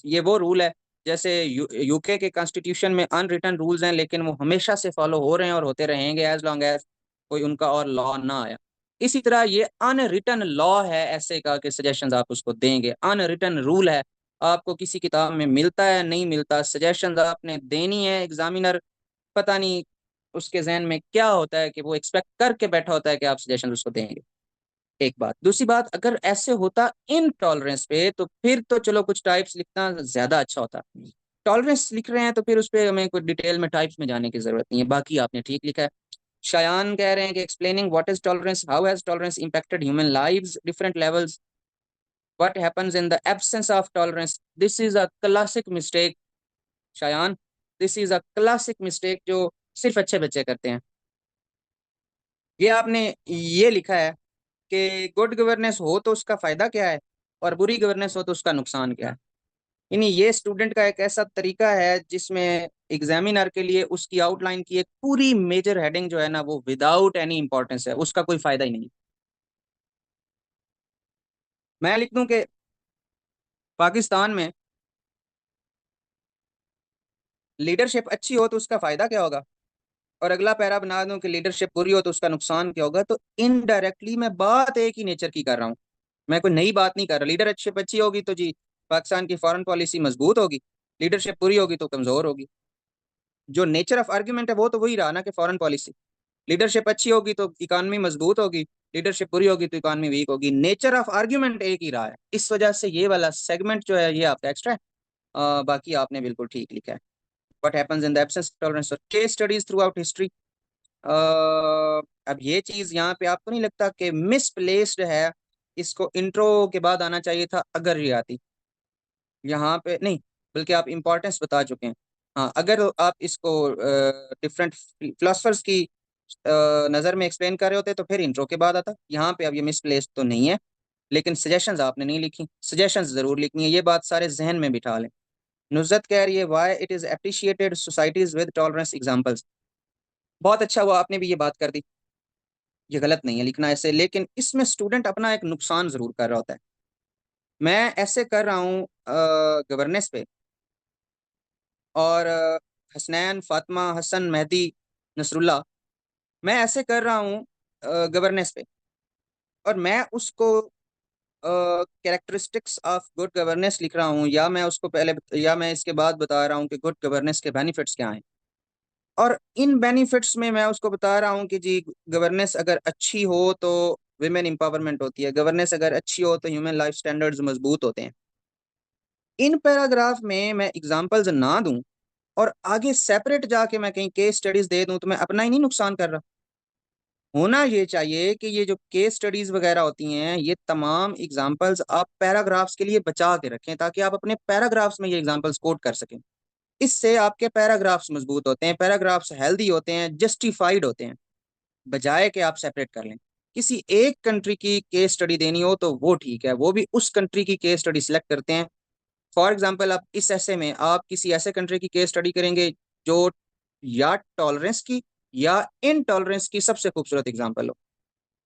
ये वो रूल है, जैसे यूके के कॉन्स्टिट्यूशन में अनरिटन रूल्स हैं लेकिन वो हमेशा से फॉलो हो रहे हैं और होते रहेंगे एज लॉन्ग एज कोई उनका और लॉ ना आया। इसी तरह ये अनरिटन लॉ है ऐसे का कि सजेशंस आप उसको देंगे, अनरिटन रूल है, आपको किसी किताब में मिलता है नहीं मिलता, सजेशंस आपने देनी है। एग्जामिनर पता नहीं उसके जहन में क्या होता है कि वो एक्सपेक्ट करके बैठा होता है कि आप सजेशन उसको देंगे। एक बात, दूसरी बात, अगर ऐसे होता इनटॉलरेंस पे तो फिर तो चलो कुछ टाइप्स लिखना ज्यादा अच्छा होता। टॉलरेंस लिख रहे हैं तो फिर उस पर हमें कोई डिटेल में टाइप्स में जाने की जरूरत नहीं है, बाकी आपने ठीक लिखा है। शायान कह रहे हैं कि explaining what is tolerance, how has tolerance impacted human lives, different levels, what happens in the absence of tolerance, this is a classic mistake. Shayan, this is a classic mistake जो सिर्फ अच्छे बच्चे करते हैं। ये आपने ये लिखा है कि गुड गवर्नेंस हो तो उसका फायदा क्या है और बुरी गवर्नेंस हो तो उसका नुकसान क्या है। यानी ये स्टूडेंट का एक ऐसा तरीका है जिसमें एग्जामिनर के लिए उसकी आउटलाइन की एक पूरी मेजर हेडिंग जो है ना वो विदाउट एनी इंपॉर्टेंस है, उसका कोई फायदा ही नहीं। मैं लिख दूं कि पाकिस्तान में लीडरशिप अच्छी हो तो उसका फायदा क्या होगा, और अगला पैरा बना दूं कि लीडरशिप बुरी हो तो उसका नुकसान क्या होगा, तो इनडायरेक्टली मैं बात एक ही नेचर की कर रहा हूँ। मैं कोई नई बात नहीं कर रहा। लीडरशिप अच्छी होगी तो जी पाकिस्तान की फॉरेन पॉलिसी मजबूत होगी, लीडरशिप बुरी होगी तो कमजोर होगी। जो नेचर ऑफ आर्ग्यूमेंट है वो तो वही रहा ना कि फॉरेन पॉलिसी, लीडरशिप अच्छी होगी तो इकॉनमी मजबूत होगी, लीडरशिप बुरी होगी तो इकॉनमी वीक होगी। नेचर ऑफ आर्ग्यूमेंट एक ही रहा है, इस वजह से ये वाला सेगमेंट जो है ये आपका एक्स्ट्रा है। बाकी आपने बिल्कुल ठीक लिखा है। What happens in the absence of tolerance और case studies throughout history. अब ये चीज यहाँ पे आपको नहीं लगता कि मिसप्लेस्ड है, इसको इंट्रो के बाद आना चाहिए था अगर ये आती, यहाँ पे नहीं, बल्कि आप इंपॉर्टेंस बता चुके हैं। हाँ, अगर आप इसको डिफरेंट फिलोसफर्स की नज़र में एक्सप्लेन कर रहे होते तो फिर इंट्रो के बाद आता। यहाँ पे अब ये मिसप्लेस्ड तो नहीं है, लेकिन सजेशंस आपने नहीं लिखी, सजेशंस जरूर लिखनी है, ये बात सारे जहन में बिठा लें। नुज़रत कह रही है why it is appreciated societies with tolerance examples. बहुत अच्छा हुआ आपने भी ये बात कर दी, ये गलत नहीं है लिखना ऐसे, लेकिन इसमें स्टूडेंट अपना एक नुकसान जरूर कर रहा होता है। मैं ऐसे कर रहा हूँ गवर्नेंस पे, और हसनैन, फातिमा, हसन, मेहदी, नसरुल्लाह, मैं ऐसे कर रहा हूँ गवर्नेंस पे, और मैं उसको कैरेक्टरिस्टिक्स ऑफ गुड गवर्नेंस लिख रहा हूँ, या मैं उसको पहले या मैं इसके बाद बता रहा हूँ कि गुड गवर्नेंस के बेनिफिट्स क्या हैं। और इन बेनिफिट्स में मैं उसको बता रहा हूँ कि जी गवर्नेंस अगर अच्छी हो तो विमेन एम्पावरमेंट होती है, गवर्नेंस अगर अच्छी हो तो ह्यूमन लाइफ स्टैंडर्ड्स मजबूत होते हैं। इन पैराग्राफ में मैं एग्जांपल्स ना दूं और आगे सेपरेट जाके मैं कहीं केस स्टडीज दे दूं तो मैं अपना ही नहीं नुकसान कर रहा। होना ये चाहिए कि ये जो केस स्टडीज वगैरह होती हैं, ये तमाम एग्जांपल्स आप पैराग्राफ्स के लिए बचा के रखें, ताकि आप अपने पैराग्राफ्स में ये एग्जांपल्स कोट कर सकें। इससे आपके पैराग्राफ्स मजबूत होते हैं, पैराग्राफ्स हेल्दी होते हैं, जस्टिफाइड होते हैं, बजाय कि आप सेपरेट कर लें। किसी एक कंट्री की केस स्टडी देनी हो तो वो ठीक है, वो भी उस कंट्री की केस स्टडी सिलेक्ट करते हैं। फॉर एग्जाम्पल, आप इस ऐसे में आप किसी ऐसे कंट्री की केस स्टडी करेंगे जो या टॉलरेंस की या इनटॉलरेंस की सबसे खूबसूरत एग्जाम्पल हो।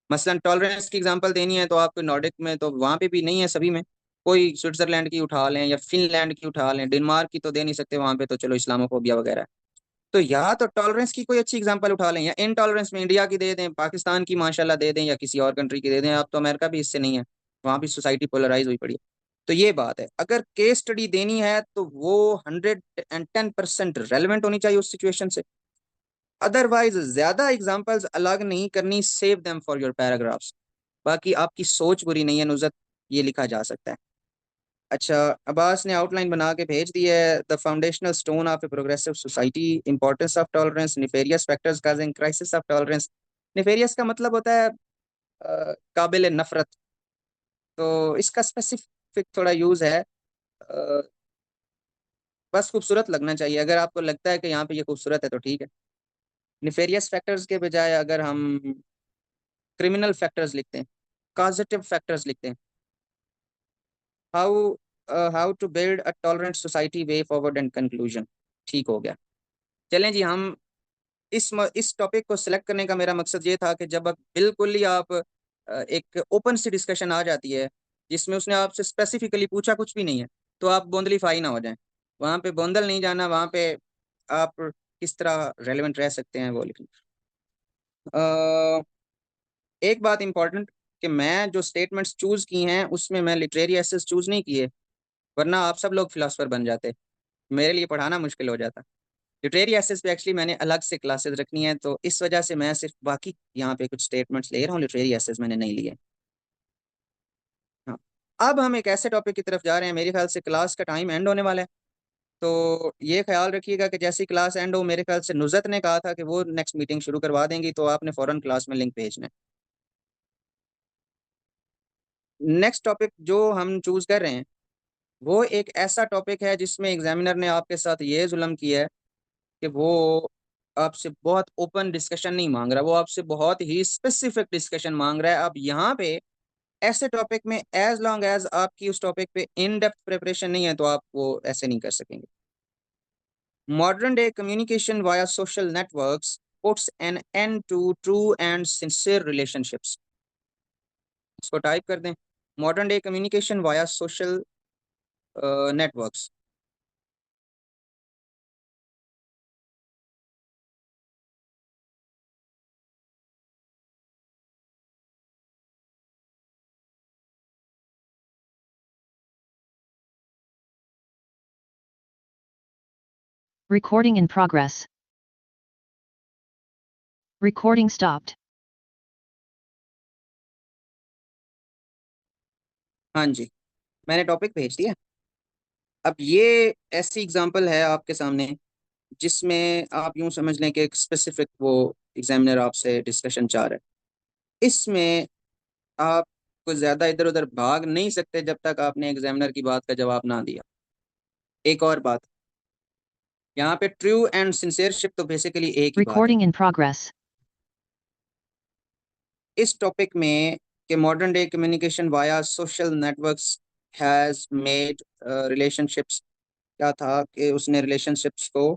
मसलन टॉलरेंस की एग्जांपल देनी है तो आपको नॉर्डिक में तो वहाँ पे भी नहीं है, सभी में। कोई स्विट्जरलैंड की उठा लें या फिनलैंड की उठा लें, डेनमार्क की तो दे नहीं सकते वहाँ पे, तो चलो इस्लामोफोबिया वगैरह है। तो या तो टॉलरेंस की कोई अच्छी एग्जांपल उठा लें, या इनटॉलरेंस में इंडिया की दे दें, पाकिस्तान की माशाल्लाह दे दें, या किसी और कंट्री की दे दें। अब तो अमेरिका भी इससे नहीं है, वहाँ भी सोसाइटी पोलराइज हुई पड़ी है। तो ये बात है, अगर केस स्टडी देनी है तो वो 110% रेलिवेंट होनी चाहिए उस सिचुएशन से। अदरवाइज ज्यादा एग्जांपल्स अलग नहीं करनी, save them for your paragraphs. बाकी आपकी सोच बुरी नहीं है नुज़त, ये लिखा जा सकता है। अच्छा, अब्बास ने आउटलाइन बना के भेज दी है। The foundational stone of a progressive society, importance of tolerance, nefarious factors causing crisis of tolerance. Nefarious का मतलब होता है काबिल नफरत, तो इसका स्पेसिफिक थोड़ा यूज है। अ, बस खूबसूरत लगना चाहिए, अगर आपको लगता है कि यहाँ पे ये खूबसूरत है तो ठीक है। नेफेरियस फैक्टर्स के बजाय अगर हम क्रिमिनल फैक्टर्स लिखते हैं, पॉजिटिव फैक्टर्स लिखते हैं, how how to build a tolerant society, way forward and conclusion, ठीक हो गया। चलें जी, हम इस टॉपिक को सिलेक्ट करने का मेरा मकसद ये था कि जब आप बिल्कुल ही आप एक ओपन सी डिस्कशन आ जाती है जिसमें उसने आपसे स्पेसिफिकली पूछा कुछ भी नहीं है, तो आप बोंदलीफाई ना हो जाएं। वहाँ पे बोंदल नहीं जाना, वहाँ पे आप किस तरह रेलेवेंट रह सकते हैं वो लिखना। एक बात इंपॉर्टेंट, कि मैं जो स्टेटमेंट्स चूज की हैं उसमें मैं लिटरेरी एसेस चूज नहीं किए, वरना आप सब लोग फिलोसफर बन जाते, मेरे लिए पढ़ाना मुश्किल हो जाता। लिटरेरी एसेस पे एक्चुअली मैंने अलग से क्लासेस रखनी है, तो इस वजह से मैं सिर्फ बाकी यहाँ पे कुछ स्टेटमेंट्स ले रहा हूँ, लिटरेरी एसेस मैंने नहीं लिए। हाँ, अब हम एक ऐसे टॉपिक की तरफ जा रहे हैं, मेरे ख्याल से क्लास का टाइम एंड होने वाला है। तो ये ख्याल रखिएगा कि जैसी क्लास एंड हो, मेरे ख्याल से नुज़त ने कहा था कि वो नेक्स्ट मीटिंग शुरू करवा देंगी, तो आपने फ़ौरन क्लास में लिंक भेजना है। नेक्स्ट टॉपिक जो हम चूज कर रहे हैं वो एक ऐसा टॉपिक है जिसमें एग्जामिनर ने आपके साथ ये जुल्म किया है कि वो आपसे बहुत ओपन डिस्कशन नहीं मांग रहा, वो आपसे बहुत ही स्पेसिफिक डिस्कशन मांग रहा है। अब यहाँ पे ऐसे टॉपिक में एज लॉन्ग एज आपकी उस टॉपिक पे इन डेप्थ प्रिपरेशन नहीं है तो आप वो ऐसे नहीं कर सकेंगे। Modern day communication via social networks puts an end to true and sincere relationships. इसको टाइप कर दें, modern day communication via social networks. Recording in progress. Recording stopped. हाँ जी, मैंने टॉपिक भेज दिया। अब ये ऐसी एग्जांपल है आपके सामने जिसमें आप यूं समझ लें कि एक स्पेसिफिक वो एग्जामिनर आपसे डिस्कशन चाह रहा है। इसमें आप कुछ ज़्यादा इधर उधर भाग नहीं सकते जब तक आपने एग्जामिनर की बात का जवाब ना दिया। एक और बात, यहाँ पे ट्रू एंड सिंसियरशिप तो बेसिकली एक ही बात है। Recording in progress. इस टॉपिक में कि modern day communication via social networks has made relationships, क्या था कि उसने रिलेशनशिप्स को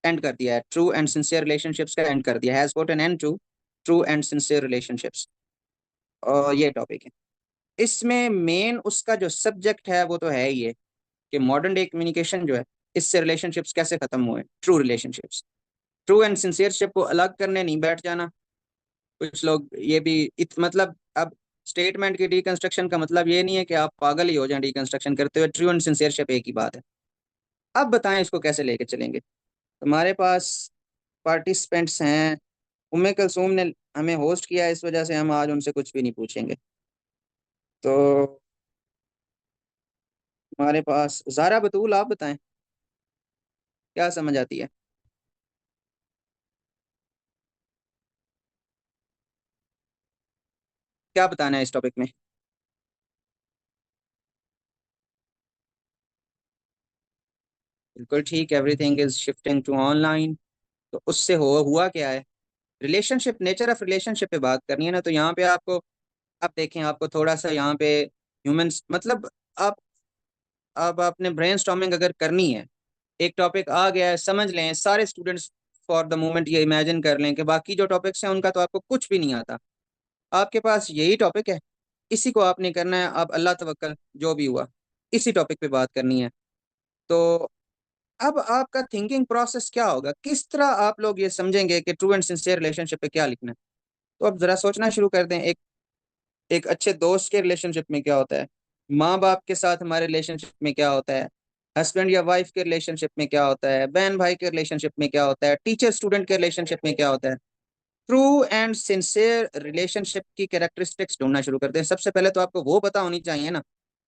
एंड कर दिया है, ट्रू एंड सिंसियर रिलेशनशिप्स का एंड कर दिया, has put an end to true and sincere relationships. और ये टॉपिक है, इसमें मेन उसका जो सब्जेक्ट है वो तो है ही है कि मॉडर्न डे कम्युनिकेशन जो है इससे रिलेशनशिप्स कैसे खत्म हुए, ट्रू रिलेशनशिप्स। ट्रू एंड सिंसियरशिप को अलग करने नहीं बैठ जाना। कुछ लोग ये भी मतलब अब स्टेटमेंट की डिकंस्ट्रक्शन का मतलब ये नहीं है कि आप पागल ही हो जाएं डिकंस्ट्रक्शन करते हुए, ट्रू एंड सिंसियरशिप एक ही बात है। अब बताएं इसको कैसे लेके चलेंगे। हमारे पास पार्टिसिपेंट्स हैं, उम्मे कलसूम ने हमें होस्ट किया है, इस वजह से हम आज उनसे कुछ भी नहीं पूछेंगे। तो हमारे पास ज़ारा बतूल, आप बताएं क्या समझ आती है। क्या बताना है इस टॉपिक में? बिल्कुल ठीक, everything is shifting to online. तो उससे हुआ क्या है, रिलेशनशिप, नेचर ऑफ रिलेशनशिप पे बात करनी है ना, तो यहाँ पे आपको, आप देखें, आपको थोड़ा सा यहाँ पे ह्यूमंस, मतलब आप, अब आपने ब्रेनस्टॉर्मिंग अगर करनी है, एक टॉपिक आ गया है, समझ लें सारे स्टूडेंट्स फॉर द मोमेंट ये इमेजिन कर लें कि बाकी जो टॉपिक्स हैं उनका तो आपको कुछ भी नहीं आता, आपके पास यही टॉपिक है, इसी को आपने करना है, आप अल्लाह तवक्कल जो भी हुआ इसी टॉपिक पे बात करनी है। तो अब आपका थिंकिंग प्रोसेस क्या होगा, किस तरह आप लोग ये समझेंगे कि ट्रू एंड सिंसियर रिलेशनशिप पे क्या लिखना है? तो अब जरा सोचना शुरू कर दें। एक एक अच्छे दोस्त के रिलेशनशिप में क्या होता है, माँ बाप के साथ हमारे रिलेशनशिप में क्या होता है, हस्बैंड या वाइफ के रिलेशनशिप में क्या होता है, बहन भाई के रिलेशनशिप में क्या होता है, टीचर स्टूडेंट के रिलेशनशिप में क्या होता है। ट्रू एंड सिंसियर रिलेशनशिप की कैरेक्टरिस्टिक्स ढूंढना शुरू करते हैं। सबसे पहले तो आपको वो पता होनी चाहिए ना,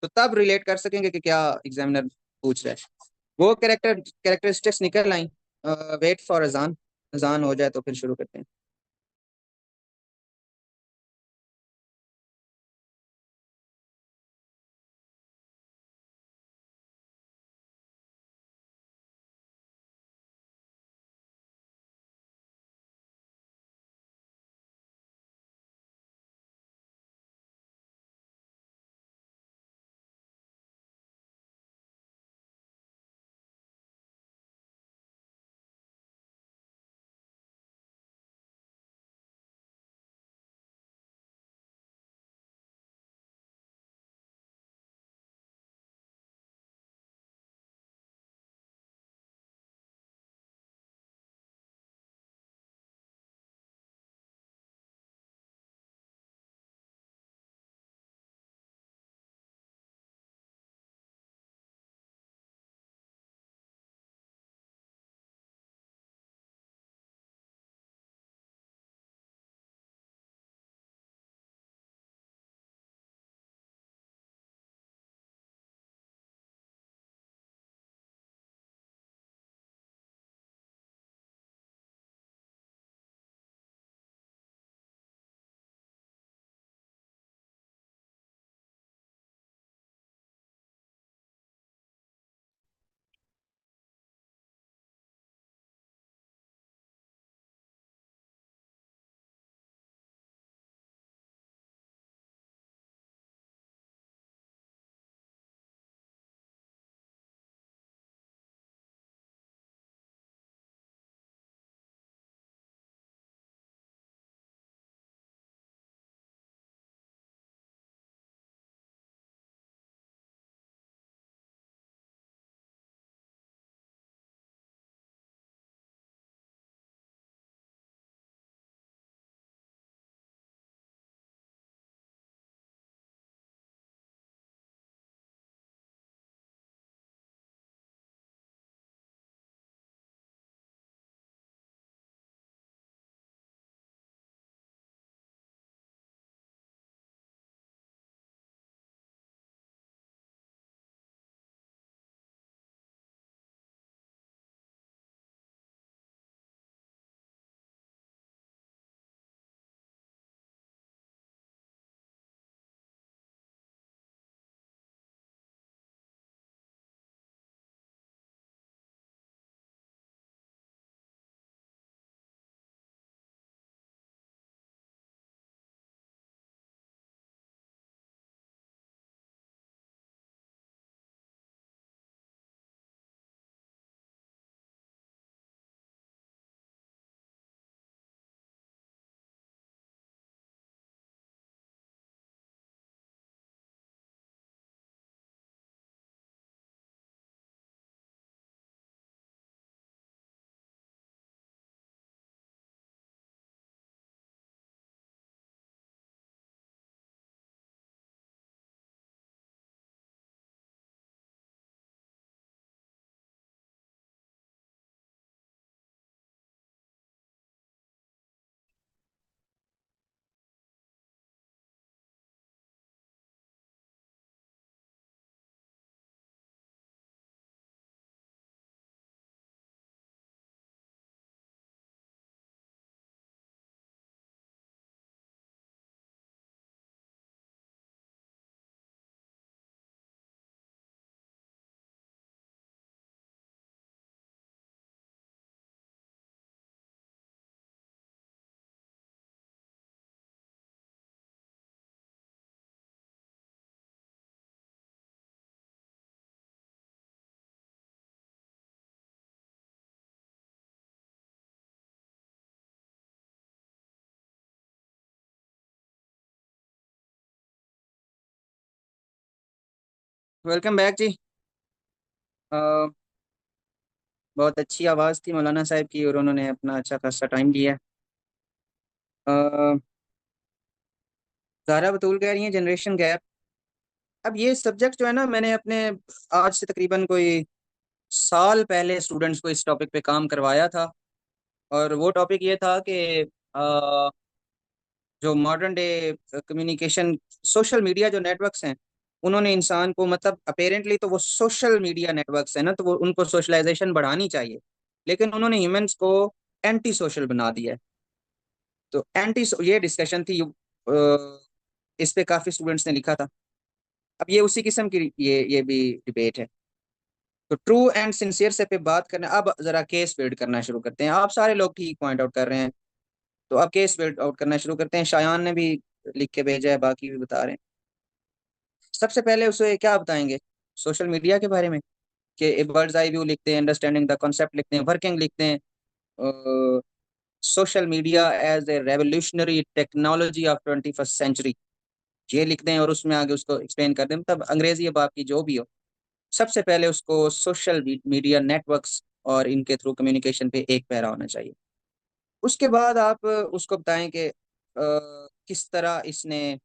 तो तब रिलेट कर सकेंगे कि क्या एग्जामिनर पूछ रहा है। वो कैरेक्टरिस्टिक्स निकल आई। वेट फॉर अजान, अजान हो जाए तो फिर शुरू करते हैं। वेलकम बैक जी। अ, बहुत अच्छी आवाज़ थी मौलाना साहब की और उन्होंने अपना अच्छा खासा टाइम दिया। अ, ज़ारा बतूल कह रही हैं जनरेशन गैप। अब ये सब्जेक्ट जो है ना, मैंने अपने आज से तकरीबन कोई साल पहले स्टूडेंट्स को इस टॉपिक पे काम करवाया था। और वो टॉपिक ये था कि जो modern day communication, social media जो नेटवर्क्स हैं, उन्होंने इंसान को, मतलब अपेरेंटली तो वो सोशल मीडिया नेटवर्क्स हैं ना, तो वो उनको सोशलाइजेशन बढ़ानी चाहिए, लेकिन उन्होंने ह्यूमंस को एंटी सोशल बना दिया है। तो एंटी, ये डिस्कशन थी, इस पे काफी स्टूडेंट्स ने लिखा था। अब ये उसी किस्म की ये भी डिबेट है। तो ट्रू एंड सिंसियर से पे बात करना, अब जरा केस बिल्ड करना शुरू करते हैं। आप सारे लोग ठीक पॉइंट आउट कर रहे हैं, तो अब केस बिल्ड आउट करना शुरू करते हैं। शायान ने भी लिख के भेजा है, बाकी भी बता रहे हैं। सबसे पहले उसे क्या बताएंगे सोशल मीडिया के बारे में, कि बर्ड्स आई व्यू लिखते हैं, अंडरस्टैंडिंग द कॉन्सेप्ट लिखते हैं, वर्किंग लिखते हैं, social media as a revolutionary technology of 21st century, ये लिखते हैं और उसमें आगे उसको एक्सप्लेन कर दें, तब अंग्रेजी अब आपकी जो भी हो। सबसे पहले उसको सोशल मीडिया नेटवर्क्स और इनके थ्रू कम्युनिकेशन पे एक पैरा होना चाहिए। उसके बाद आप उसको बताएं कि किस तरह इसने,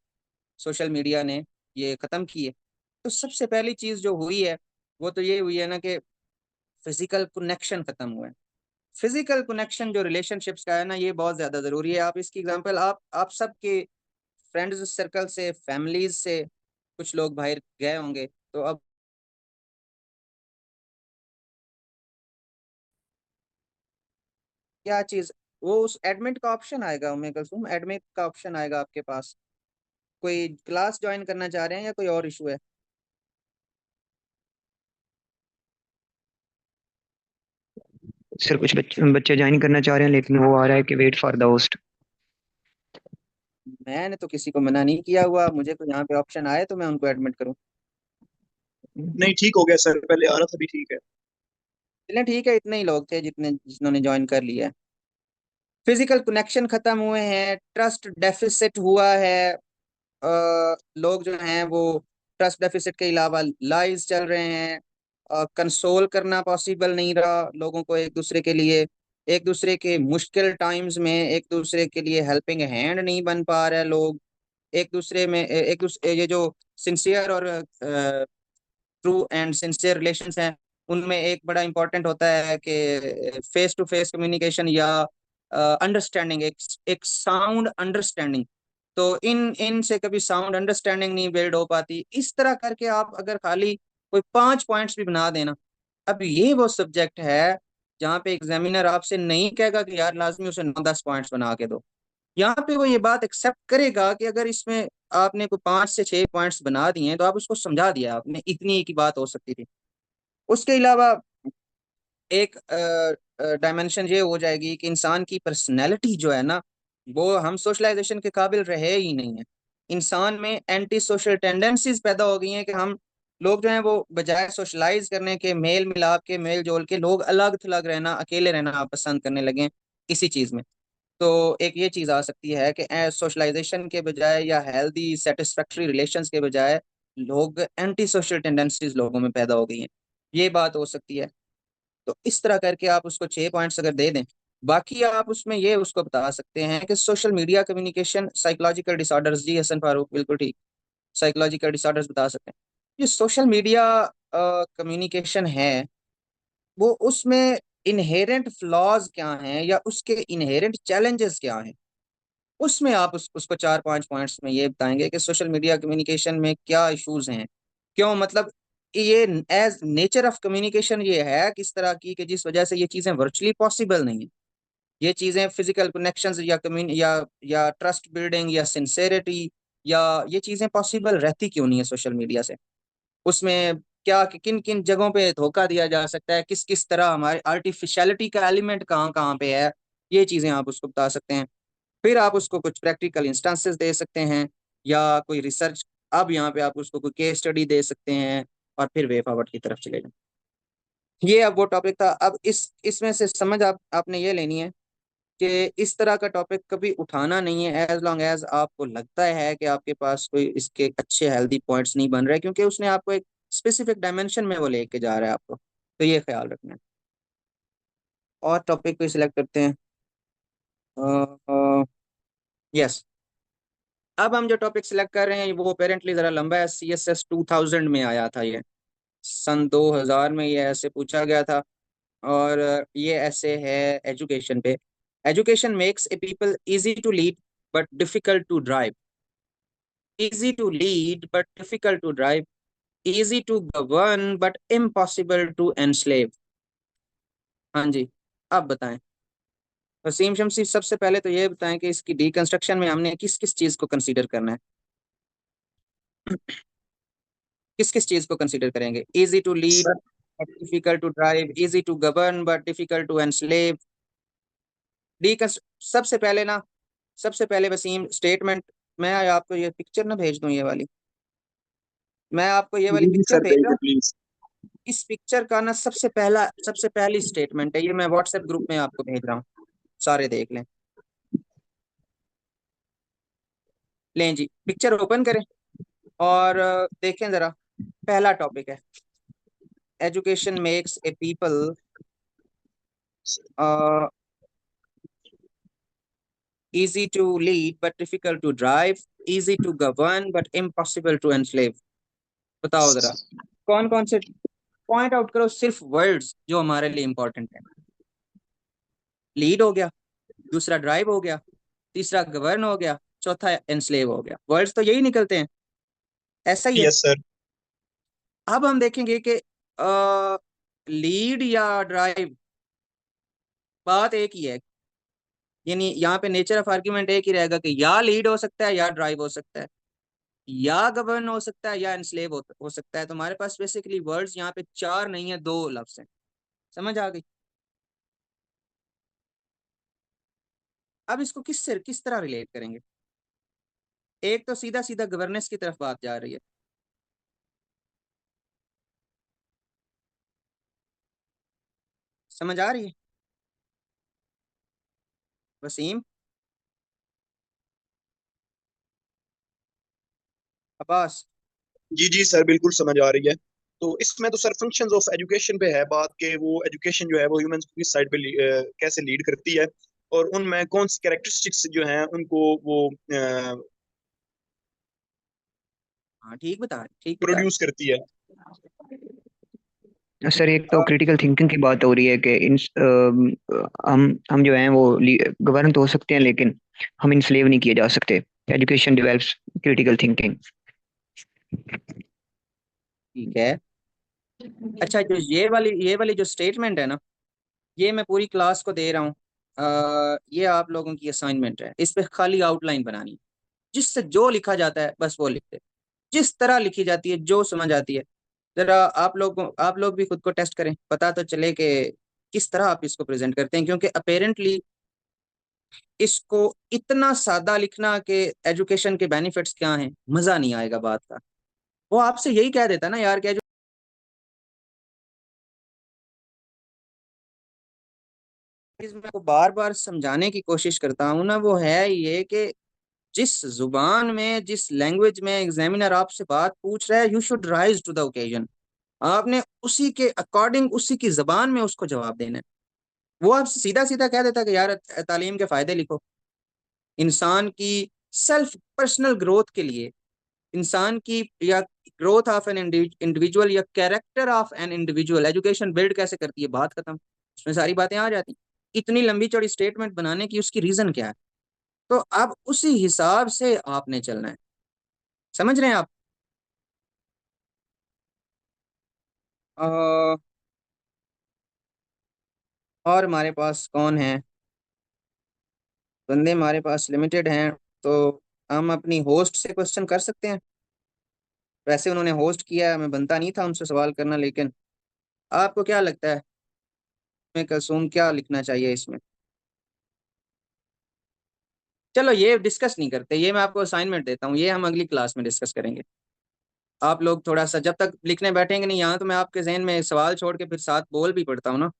सोशल मीडिया ने ये ख़त्म की है। तो सबसे पहली चीज़ जो हुई है वो तो ये हुई है ना कि फिजिकल कनेक्शन ख़त्म हुआ है। फिजिकल कनेक्शन जो रिलेशनशिप्स का है ना, ये बहुत ज़्यादा ज़रूरी है। आप इसकी एग्जांपल आप सबके फ्रेंड्स सर्कल से, फैमिलीज से कुछ लोग बाहर गए होंगे, तो अब क्या चीज़, वो उस एडमिट का ऑप्शन आएगा, उम्मीद कलसूम एडमिट का ऑप्शन आएगा आपके पास। कोई क्लास ज्वाइन करना चाह रहे हैं या कोई और इशू है? सर कुछ बच्चे ज्वाइन करना चाह रहे हैं, लेकिन वो आ रहा है कि वेट फॉर द होस्ट। मैंने तो किसी को मना नहीं किया हुआ, मुझे तो यहाँ पे ऑप्शन आए तो मैं उनको एडमिट करूँ। नहीं ठीक हो गया सर, पहले आ रहा था भी ठीक है। चलें ठीक है, इतने ही लोग थे जिन्होंने ज्वाइन कर लिया है। फिजिकल कनेक्शन खत्म हुए हैं, ट्रस्ट डेफिसिट हुआ है। लोग जो हैं वो ट्रस्ट डेफिसिट के अलावा लाइज चल रहे हैं। कंसोल करना पॉसिबल नहीं रहा लोगों को एक दूसरे के लिए, एक दूसरे के मुश्किल टाइम्स में एक दूसरे के लिए हेल्पिंग हैंड नहीं बन पा रहे लोग। एक दूसरे में एक दूसरे, ये जो सिंसियर और ट्रू एंड सिंसियर रिलेशंस हैं, उनमें एक बड़ा इंपॉर्टेंट होता है कि फेस टू फेस कम्युनिकेशन या अंडरस्टैंडिंग, एक साउंड अंडरस्टैंडिंग। तो इन इन से कभी साउंड अंडरस्टैंडिंग नहीं बिल्ड हो पाती। इस तरह करके आप अगर खाली कोई 5 पॉइंट्स भी बना देना, अब ये वो सब्जेक्ट है जहाँ पे एग्जामिनर आपसे नहीं कहेगा कि यार लाजमी उसे 9-10 पॉइंट्स बना के दो। यहाँ पे वो ये बात एक्सेप्ट करेगा कि अगर इसमें आपने कोई 5 से 6 पॉइंट्स बना दिए हैं तो आप उसको समझा दिया, आपने इतनी की बात हो सकती थी। उसके अलावा एक डायमेंशन ये हो जाएगी कि इंसान की पर्सनैलिटी जो है ना, वो हम सोशलाइजेशन के काबिल रहे ही नहीं है। इंसान में एंटी सोशल टेंडेंसीज पैदा हो गई हैं कि हम लोग जो हैं वो बजाय सोशलाइज करने के, मेल मिलाप के, मेल जोल के, लोग अलग थलग रहना, अकेले रहना आप पसंद करने लगे हैं इसी चीज़ में। तो एक ये चीज़ आ सकती है कि सोशलाइजेशन के बजाय या हेल्दी सेटिस्फैक्ट्री रिलेशंस के बजाय लोग एंटी सोशल टेंडेंसीज लोगों में पैदा हो गई हैं, ये बात हो सकती है। तो इस तरह करके आप उसको 6 पॉइंट्स अगर दे दें, बाकी आप उसमें ये उसको बता सकते हैं कि social media communication psychological disorders, जी हसन फारूक बिल्कुल ठीक, साइकोलॉजिकल डिसऑर्डर्स बता सकते हैं। ये सोशल मीडिया कम्युनिकेशन है, वो उसमें इनहेरेंट फ्लॉज क्या हैं या उसके इनहेरेंट चैलेंजेस क्या हैं, उसमें आप उसको 4-5 पॉइंट्स में ये बताएंगे कि सोशल मीडिया कम्युनिकेशन में क्या इश्यूज हैं, क्यों, मतलब ये एज नेचर ऑफ कम्युनिकेशन ये है किस तरह की कि जिस वजह से ये चीज़ें वर्चुअली पॉसिबल नहीं है। ये चीज़ें फिजिकल कनेक्शंस या या ट्रस्ट बिल्डिंग या सिंसेरिटी, या ये चीज़ें पॉसिबल रहती क्यों नहीं है सोशल मीडिया से। उसमें क्या, किन किन जगहों पे धोखा दिया जा सकता है, किस किस तरह हमारे आर्टिफिशियलिटी का एलिमेंट कहाँ कहाँ पे है, ये चीज़ें आप उसको बता सकते हैं। फिर आप उसको कुछ प्रैक्टिकल इंस्टेंसेस दे सकते हैं या कोई रिसर्च, अब यहाँ पे आप उसको कोई केस स्टडी दे सकते हैं, और फिर वे फॉरवर्ड की तरफ चले जाएं। ये अब वो टॉपिक था। अब इसमें से समझ आपने ये लेनी है कि इस तरह का टॉपिक कभी उठाना नहीं है एज लॉन्ग एज आपको लगता है कि आपके पास कोई इसके अच्छे हेल्दी पॉइंट्स नहीं बन रहे, क्योंकि उसने आपको एक स्पेसिफिक डायमेंशन में वो लेके जा रहा है आपको, तो ये ख्याल रखना है। और टॉपिक को सिलेक्ट करते हैं। यस, अब हम जो टॉपिक सिलेक्ट कर रहे हैं वो अपेरेंटली ज़रा लंबा है। CSS 2000 में आया था ये, सन 2000 में ये ऐसे पूछा गया था। और ये ऐसे है एजुकेशन पे। Education makes a people easy to lead but difficult to drive. Easy to lead but difficult to drive. Easy to govern but impossible to enslave. हाँ जी, अब बताएं वसीम शमसी, सबसे पहले तो ये बताएं कि इसकी डीकंस्ट्रक्शन में हमने किस किस चीज को कंसीडर करना है। किस किस चीज को कंसीडर करेंगे? Easy to lead sir but difficult to drive, easy to govern but difficult to enslave. सबसे पहले ना, सबसे पहले वसीम स्टेटमेंट, मैं आपको ये पिक्चर ना भेज दूं, ये वाली, मैं आपको ये वाली जी जी पिक्चर सर, भेज भेज रहा दो हूँ। प्लीज। इस पिक्चर का ना सबसे पहली स्टेटमेंट है, ये मैं व्हाट्सएप ग्रुप में आपको भेज रहा हूँ, सारे देख लें। लें जी, पिक्चर ओपन करें और देखें जरा। पहला टॉपिक है education makes a people easy to lead but difficult to drive, easy to govern but impossible to enslave। बताओ जरा कौन कौन से, पॉइंट आउट करो सिर्फ वर्ड्स जो हमारे लिए इंपॉर्टेंट है। लीड हो गया, दूसरा ड्राइव हो गया, तीसरा गवर्न हो गया, चौथा एनस्लेव हो गया। वर्ड्स तो यही निकलते हैं, ऐसा ही है। Yes sir. अब हम देखेंगे कि लीड या ड्राइव, बात एक ही है। यानी यहाँ पे नेचर ऑफ आर्ग्यूमेंट एक ही रहेगा कि या लीड हो सकता है या ड्राइव हो सकता है, या गवर्न हो सकता है या एनस्लेव हो सकता है। तो हमारे पास बेसिकली वर्ड्स यहाँ पे चार नहीं है, दो लफ्ज हैं। समझ आ गई? अब इसको किस तरह रिलेट करेंगे? एक तो सीधा सीधा गवर्नेंस की तरफ बात जा रही है। समझ आ रही है वसीम, अब्बास? जी जी सर, बिल्कुल समझ आ रही है। तो इसमें तो सर फंक्शंस ऑफ एजुकेशन पे है बात, के वो एजुकेशन जो है वो ह्यूमंस को किस साइड पे कैसे लीड करती है, और उनमें कौन सी कैरेक्टरिस्टिक्स जो हैं उनको वो हाँ ठीक बता रहे। प्रोड्यूस करती है। सर एक तो क्रिटिकल थिंकिंग की बात हो रही है कि हम जो हैं वो गवर्न तो हो सकते हैं लेकिन हम इनस्लेव नहीं किए जा सकते। Education develops critical thinking. ठीक है। अच्छा, जो ये वाली जो स्टेटमेंट है ना, ये मैं पूरी क्लास को दे रहा हूँ। ये आप लोगों की असाइनमेंट है, इस पे खाली आउटलाइन बनानी है। जिससे जो लिखा जाता है बस वो लिखते, जिस तरह लिखी जाती है जो समझ आती है। जरा आप लोग भी खुद को टेस्ट करें, पता तो चले कि किस तरह आप इसको प्रेजेंट करते हैं। क्योंकि अपेरेंटली इसको इतना सादा लिखना कि एजुकेशन के बेनिफिट्स क्या हैं, मजा नहीं आएगा बात का। वो आपसे यही कह देता ना यार कि मैं को बार बार समझाने की कोशिश करता हूँ ना, वो है ये कि जिस जुबान में, जिस लैंग्वेज में एग्जामिनर आपसे बात पूछ रहा है, you should rise to the occasion. आपने उसी के अकॉर्डिंग, उसी की जबान में उसको जवाब देना है। वो आपसे सीधा सीधा कह देता कि यार तालीम के फायदे लिखो। इंसान की सेल्फ पर्सनल ग्रोथ के लिए, इंसान की या ग्रोथ ऑफ एन इंडिविजुअल या character of an individual education build कैसे करती है, बात खत्म। उसमें सारी बातें आ जाती। इतनी लंबी चौड़ी स्टेटमेंट बनाने की उसकी रीजन क्या है? तो अब उसी हिसाब से आपने चलना है। समझ रहे हैं आप? अ, और हमारे पास कौन है? बंदे हमारे पास लिमिटेड हैं, तो हम अपनी होस्ट से क्वेश्चन कर सकते हैं। वैसे उन्होंने होस्ट किया है, मैं बनता नहीं था उनसे सवाल करना, लेकिन आपको क्या लगता है मैं कसूम क्या लिखना चाहिए इसमें? चलो ये डिस्कस नहीं करते, ये मैं आपको असाइनमेंट देता हूँ, ये हम अगली क्लास में डिस्कस करेंगे। आप लोग थोड़ा सा जब तक लिखने बैठेंगे नहीं यहाँ, तो मैं आपके जहन में सवाल छोड़ के फिर साथ बोल भी पड़ता हूँ ना,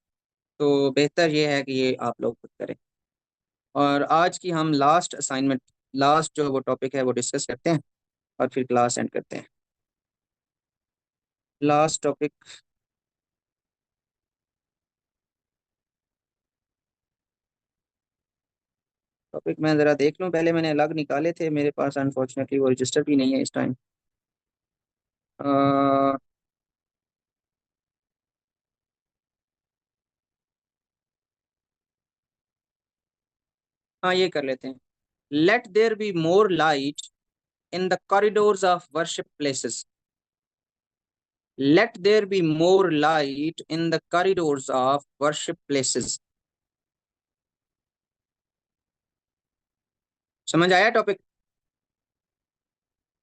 तो बेहतर ये है कि ये आप लोग खुद करें। और आज की हम लास्ट असाइनमेंट, लास्ट जो वो टॉपिक है वो डिस्कस करते हैं और फिर क्लास एंड करते हैं। Last topic. टॉपिक मैं ज़रा देख लूँ पहले, मैंने अलग निकाले थे मेरे पास, अनफॉर्चुनेटली वो रजिस्टर भी नहीं है इस टाइम। हाँ, ये कर लेते हैं। Let there be more light in the corridors of worship places. Let there be more light in the corridors of worship places. समझ आया टॉपिक?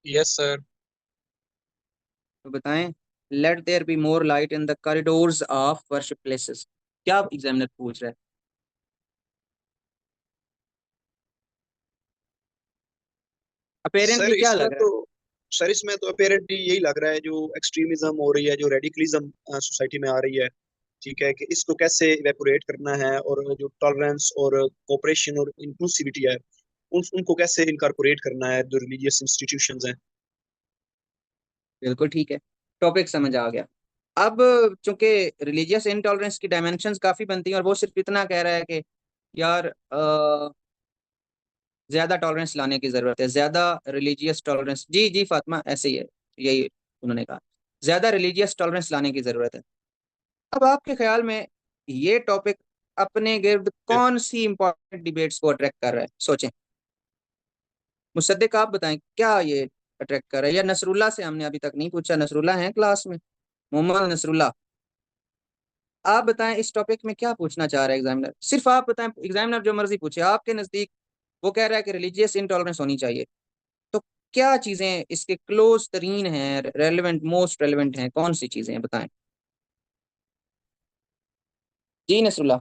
Yes sir. तो बताएं। Let there be more light in the corridors of worship places, क्या examiner पूछ रहा है? Sir apparently क्या इसमें लग रहा तो है? सर इसमें तो अपेरेंटली यही लग रहा है, जो एक्सट्रीमिज्म हो रही है, जो रेडिकलिज्म सोसाइटी में आ रही है, ठीक है, कि इसको कैसे इवेपोरेट करना है, और जो टॉलरेंस और कोऑपरेशन और इंक्लूसिविटी है, उनको कैसे इनकारपोरेट करना है जो रिलीजियस इंस्टीट्यूशंस हैं। बिल्कुल ठीक है, टॉपिक समझ आ गया। अब चूंकि रिलीजियस इंटॉलरेंस की डायमेंशंस काफी बनती हैं, और वो सिर्फ इतना कह रहा है कि यार ज्यादा टॉलरेंस लाने की जरूरत है, ज्यादा रिलीजियस टॉलरेंस। जी जी फातिमा, ऐसे ही है, यही उन्होंने कहा, ज्यादा रिलीजियस टॉलरेंस लाने की जरूरत है। अब आपके ख्याल में ये टॉपिक अपने गिर्द कौन सी इंपॉर्टेंट डिबेट्स को अट्रैक्ट कर रहा है? सोचें, मुसद्दिक आप बताएं, क्या ये अट्रैक्ट कर रहा है? या नसरुल्लाह से हमने अभी तक नहीं पूछा, नसरुल्लाह है क्लास में, मोहम्मद नसरुल्लाह, आप बताएं इस टॉपिक में क्या पूछना चाह रहा है एग्जामिनर? सिर्फ आप बताएं, एग्जामिनर जो मर्जी पूछे आपके नजदीक। वो कह रहा है कि रिलीजियस इंटॉलरेंस होनी चाहिए, तो क्या चीजें इसके क्लोज तरीन हैं, रेलेवेंट, मोस्ट रेलेवेंट हैं, कौन सी चीजें हैं बताएं। जी नसरुल्लाह।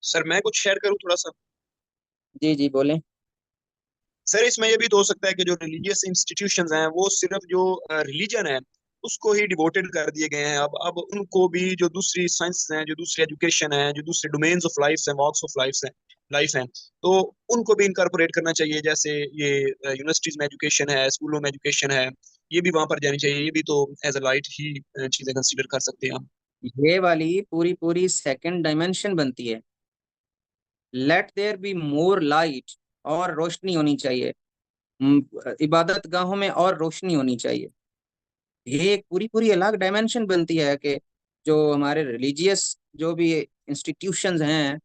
सर मैं कुछ शेयर करूं थोड़ा सा। जी जी बोलें। सर इसमें ये भी तो हो सकता है कि जो रिलीजियस इंस्टीट्यूशंस हैं वो सिर्फ जो रिलीजन है उसको ही डिवोटेड कर दिए गए हैं। अब उनको भी जो दूसरी साइंस हैं, जो दूसरी एजुकेशन है, जो दूसरे डोमेन्स ऑफ लाइफ हैं, वॉक्स ऑफ लाइफ हैं, तो उनको भी इनकारपोरेट करना चाहिए। जैसे ये यूनिवर्सिटीज में एजुकेशन है, स्कूलों में एजुकेशन है, ये भी वहां पर जानी चाहिए। ये भी तो एज अ लाइट ही चीजें कंसीडर कर सकते हैं हम। ये वाली पूरी पूरी सेकंड डायमेंशन बनती है। Let there be more light, और रोशनी होनी चाहिए, इबादत गाहों में और रोशनी होनी चाहिए। ये एक पूरी पूरी अलग डायमेंशन बनती है कि जो हमारे रिलीजियस जो भी इंस्टीट्यूशंस हैं,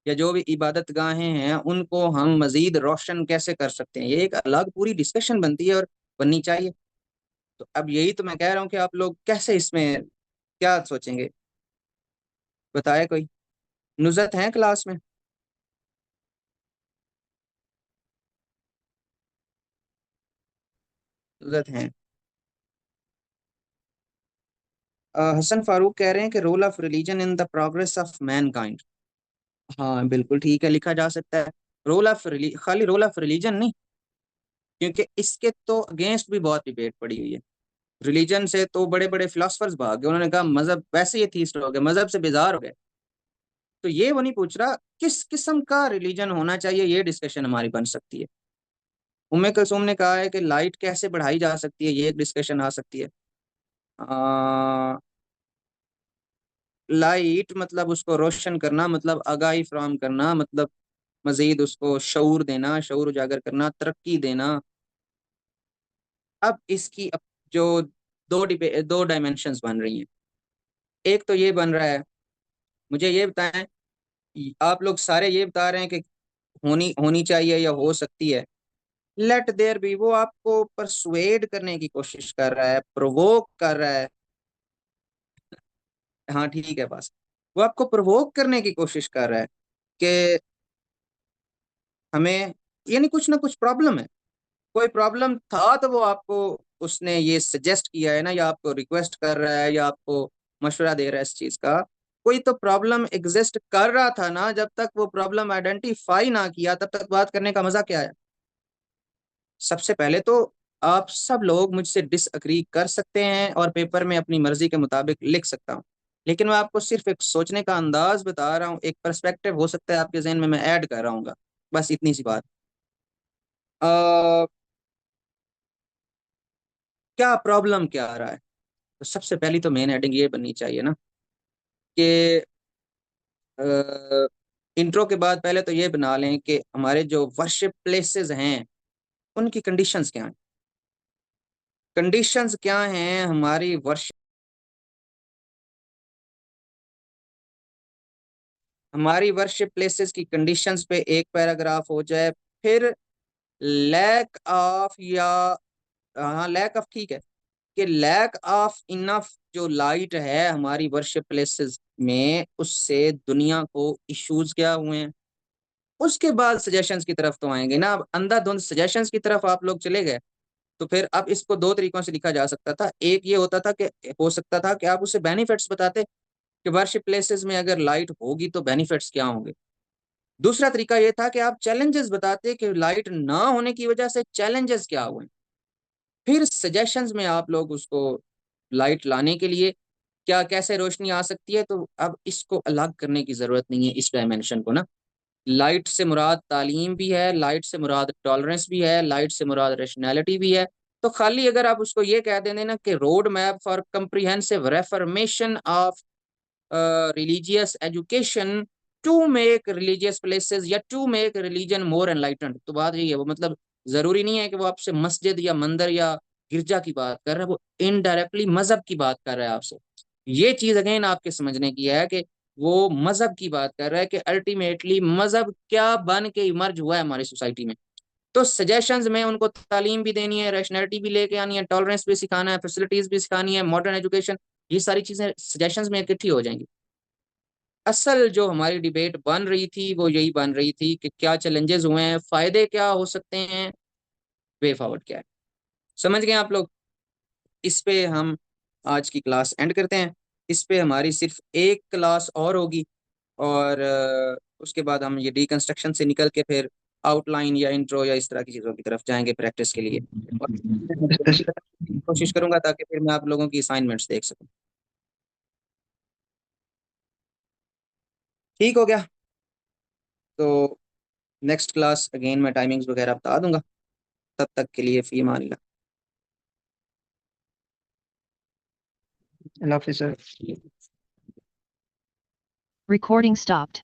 या जो भी इबादत गाहें हैं, उनको हम मजीद रोशन कैसे कर सकते हैं। ये एक अलग पूरी डिस्कशन बनती है और बननी चाहिए। तो अब यही तो मैं कह रहा हूँ कि आप लोग कैसे इसमें क्या सोचेंगे, बताए कोई। नुज़त है क्लास में? नुज़त है। हसन फारूक कह रहे हैं कि role of religion in the progress of mankind. हाँ बिल्कुल ठीक है, लिखा जा सकता है। रोल ऑफ खाली रोल ऑफ रिलीजन नहीं, क्योंकि इसके तो अगेंस्ट भी बहुत डिबेट पड़ी हुई है। रिलीजन से तो बड़े बड़े फिलोसफर्स भाग गए, उन्होंने कहा मजहब वैसे ही एथीस्ट हो गए, मजहब से बेजार हो गए। तो ये वो नहीं पूछ रहा किस किस्म का रिलीजन होना चाहिए, ये डिस्कशन हमारी बन सकती है। उम्मे कलसूम ने कहा है कि लाइट कैसे बढ़ाई जा सकती है, ये एक डिस्कशन आ सकती है। लाइट मतलब उसको रोशन करना, मतलब आगाही फराहम करना, मतलब मजीद उसको शऊर देना, शऊर उजागर करना, तरक्की देना। अब इसकी जो दो डायमेंशंस बन रही हैं। एक तो ये बन रहा है, मुझे ये बताएं, आप लोग सारे ये बता रहे हैं कि होनी होनी चाहिए या हो सकती है। लेट देयर बी, वो आपको परसुएड करने की कोशिश कर रहा है, प्रोवोक कर रहा है। हाँ ठीक है, बस वो आपको प्रोवोक करने की कोशिश कर रहा है कि हमें, यानी कुछ ना कुछ प्रॉब्लम है। कोई प्रॉब्लम था तो वो आपको, उसने ये सजेस्ट किया है ना, या आपको रिक्वेस्ट कर रहा है, या आपको मशवरा दे रहा है इस चीज का। कोई तो प्रॉब्लम एग्जिस्ट कर रहा था ना, जब तक वो प्रॉब्लम आइडेंटिफाई ना किया तब तक बात करने का मजा क्या है? सबसे पहले तो आप सब लोग मुझसे डिसअग्री कर सकते हैं और पेपर में अपनी मर्जी के मुताबिक लिख सकता हूँ, लेकिन मैं आपको सिर्फ एक सोचने का अंदाज बता रहा हूँ, एक पर्सपेक्टिव हो सकता है आपके जहन में, मैं ऐड कर रहा हूँ। बस इतनी सी बात। क्या प्रॉब्लम क्या आ रहा है। तो सबसे पहली तो मेन हेडिंग ये बननी चाहिए ना कि इंट्रो के बाद पहले तो ये बना लें कि हमारे जो वर्शिप प्लेसेस हैं उनकी कंडीशंस क्या हैं। कंडीशंस क्या हैं हमारी वर्शिप, हमारी वर्शिप प्लेसेस की कंडीशंस पे एक पैराग्राफ हो जाए। फिर लैक ऑफ या हाँ लैक ऑफ ठीक है कि लैक ऑफ इनफ जो लाइट है हमारी वर्शिप प्लेसेस में उससे दुनिया को इश्यूज क्या हुए हैं। उसके बाद सजेशंस की तरफ तो आएंगे ना। अब अंधाधुंध सजेशंस की तरफ आप लोग चले गए तो फिर अब इसको दो तरीकों से लिखा जा सकता था। एक ये होता था कि हो सकता था कि आप उसे बेनिफिट्स बताते कि वर्शिप प्लेसेस में अगर लाइट होगी तो बेनिफिट्स क्या होंगे। दूसरा तरीका ये था कि आप चैलेंजेस बताते कि लाइट ना होने की वजह से चैलेंजेस क्या हुए। फिर सजेशंस में आप लोग उसको लाइट लाने के लिए क्या कैसे रोशनी आ सकती है। तो अब इसको अलग करने की जरूरत नहीं है इस डायमेंशन को ना। लाइट से मुराद तालीम भी है, लाइट से मुराद टॉलरेंस भी है, लाइट से मुराद रेशनैलिटी भी है। तो खाली अगर आप उसको ये कह दें ना कि road map for comprehensive reformation of religious education to make religious places या to make religion more enlightened, तो बात यही है। वो मतलब जरूरी नहीं है कि वो आपसे मस्जिद या मंदिर या गिरजा की बात कर रहा है, वो इनडायरेक्टली मजहब की बात कर रहा है आपसे। ये चीज अगेन आपके समझने की है कि वो मजहब की बात कर रहा है कि अल्टीमेटली मजहब क्या बन के इमर्ज हुआ है हमारी सोसाइटी में। तो सजेशंस में उनको तालीम भी देनी है, रैशनैलिटी भी लेके आनी है, टॉलरेंस भी सिखाना है, फैसिलिटीज भी सिखानी है, मॉडर्न एजुकेशन, ये सारी चीजें सजेशंस में इकट्ठी हो जाएंगी। असल जो हमारी डिबेट बन रही थी वो यही बन रही थी कि क्या चैलेंजेस हुए हैं, फायदे क्या हो सकते हैं, वे फॉरवर्ड क्या है। समझ गए आप लोग। इस पे हम आज की क्लास एंड करते हैं। इस पे हमारी सिर्फ एक क्लास और होगी और उसके बाद हम ये डीकंस्ट्रक्शन से निकल के फिर आउटलाइन या इंट्रो या इस तरह की चीज़ों की तरफ जाएंगे प्रैक्टिस के लिए। और कोशिश करूंगा ताकि फिर मैं आप लोगों की असाइनमेंट्स देख सकूं। ठीक हो गया। तो नेक्स्ट क्लास अगेन मैं टाइमिंग्स वगैरह बता दूंगा। तब तक के लिए फी मान लो। अल्लाह हाफिज़ सर। Recording stopped.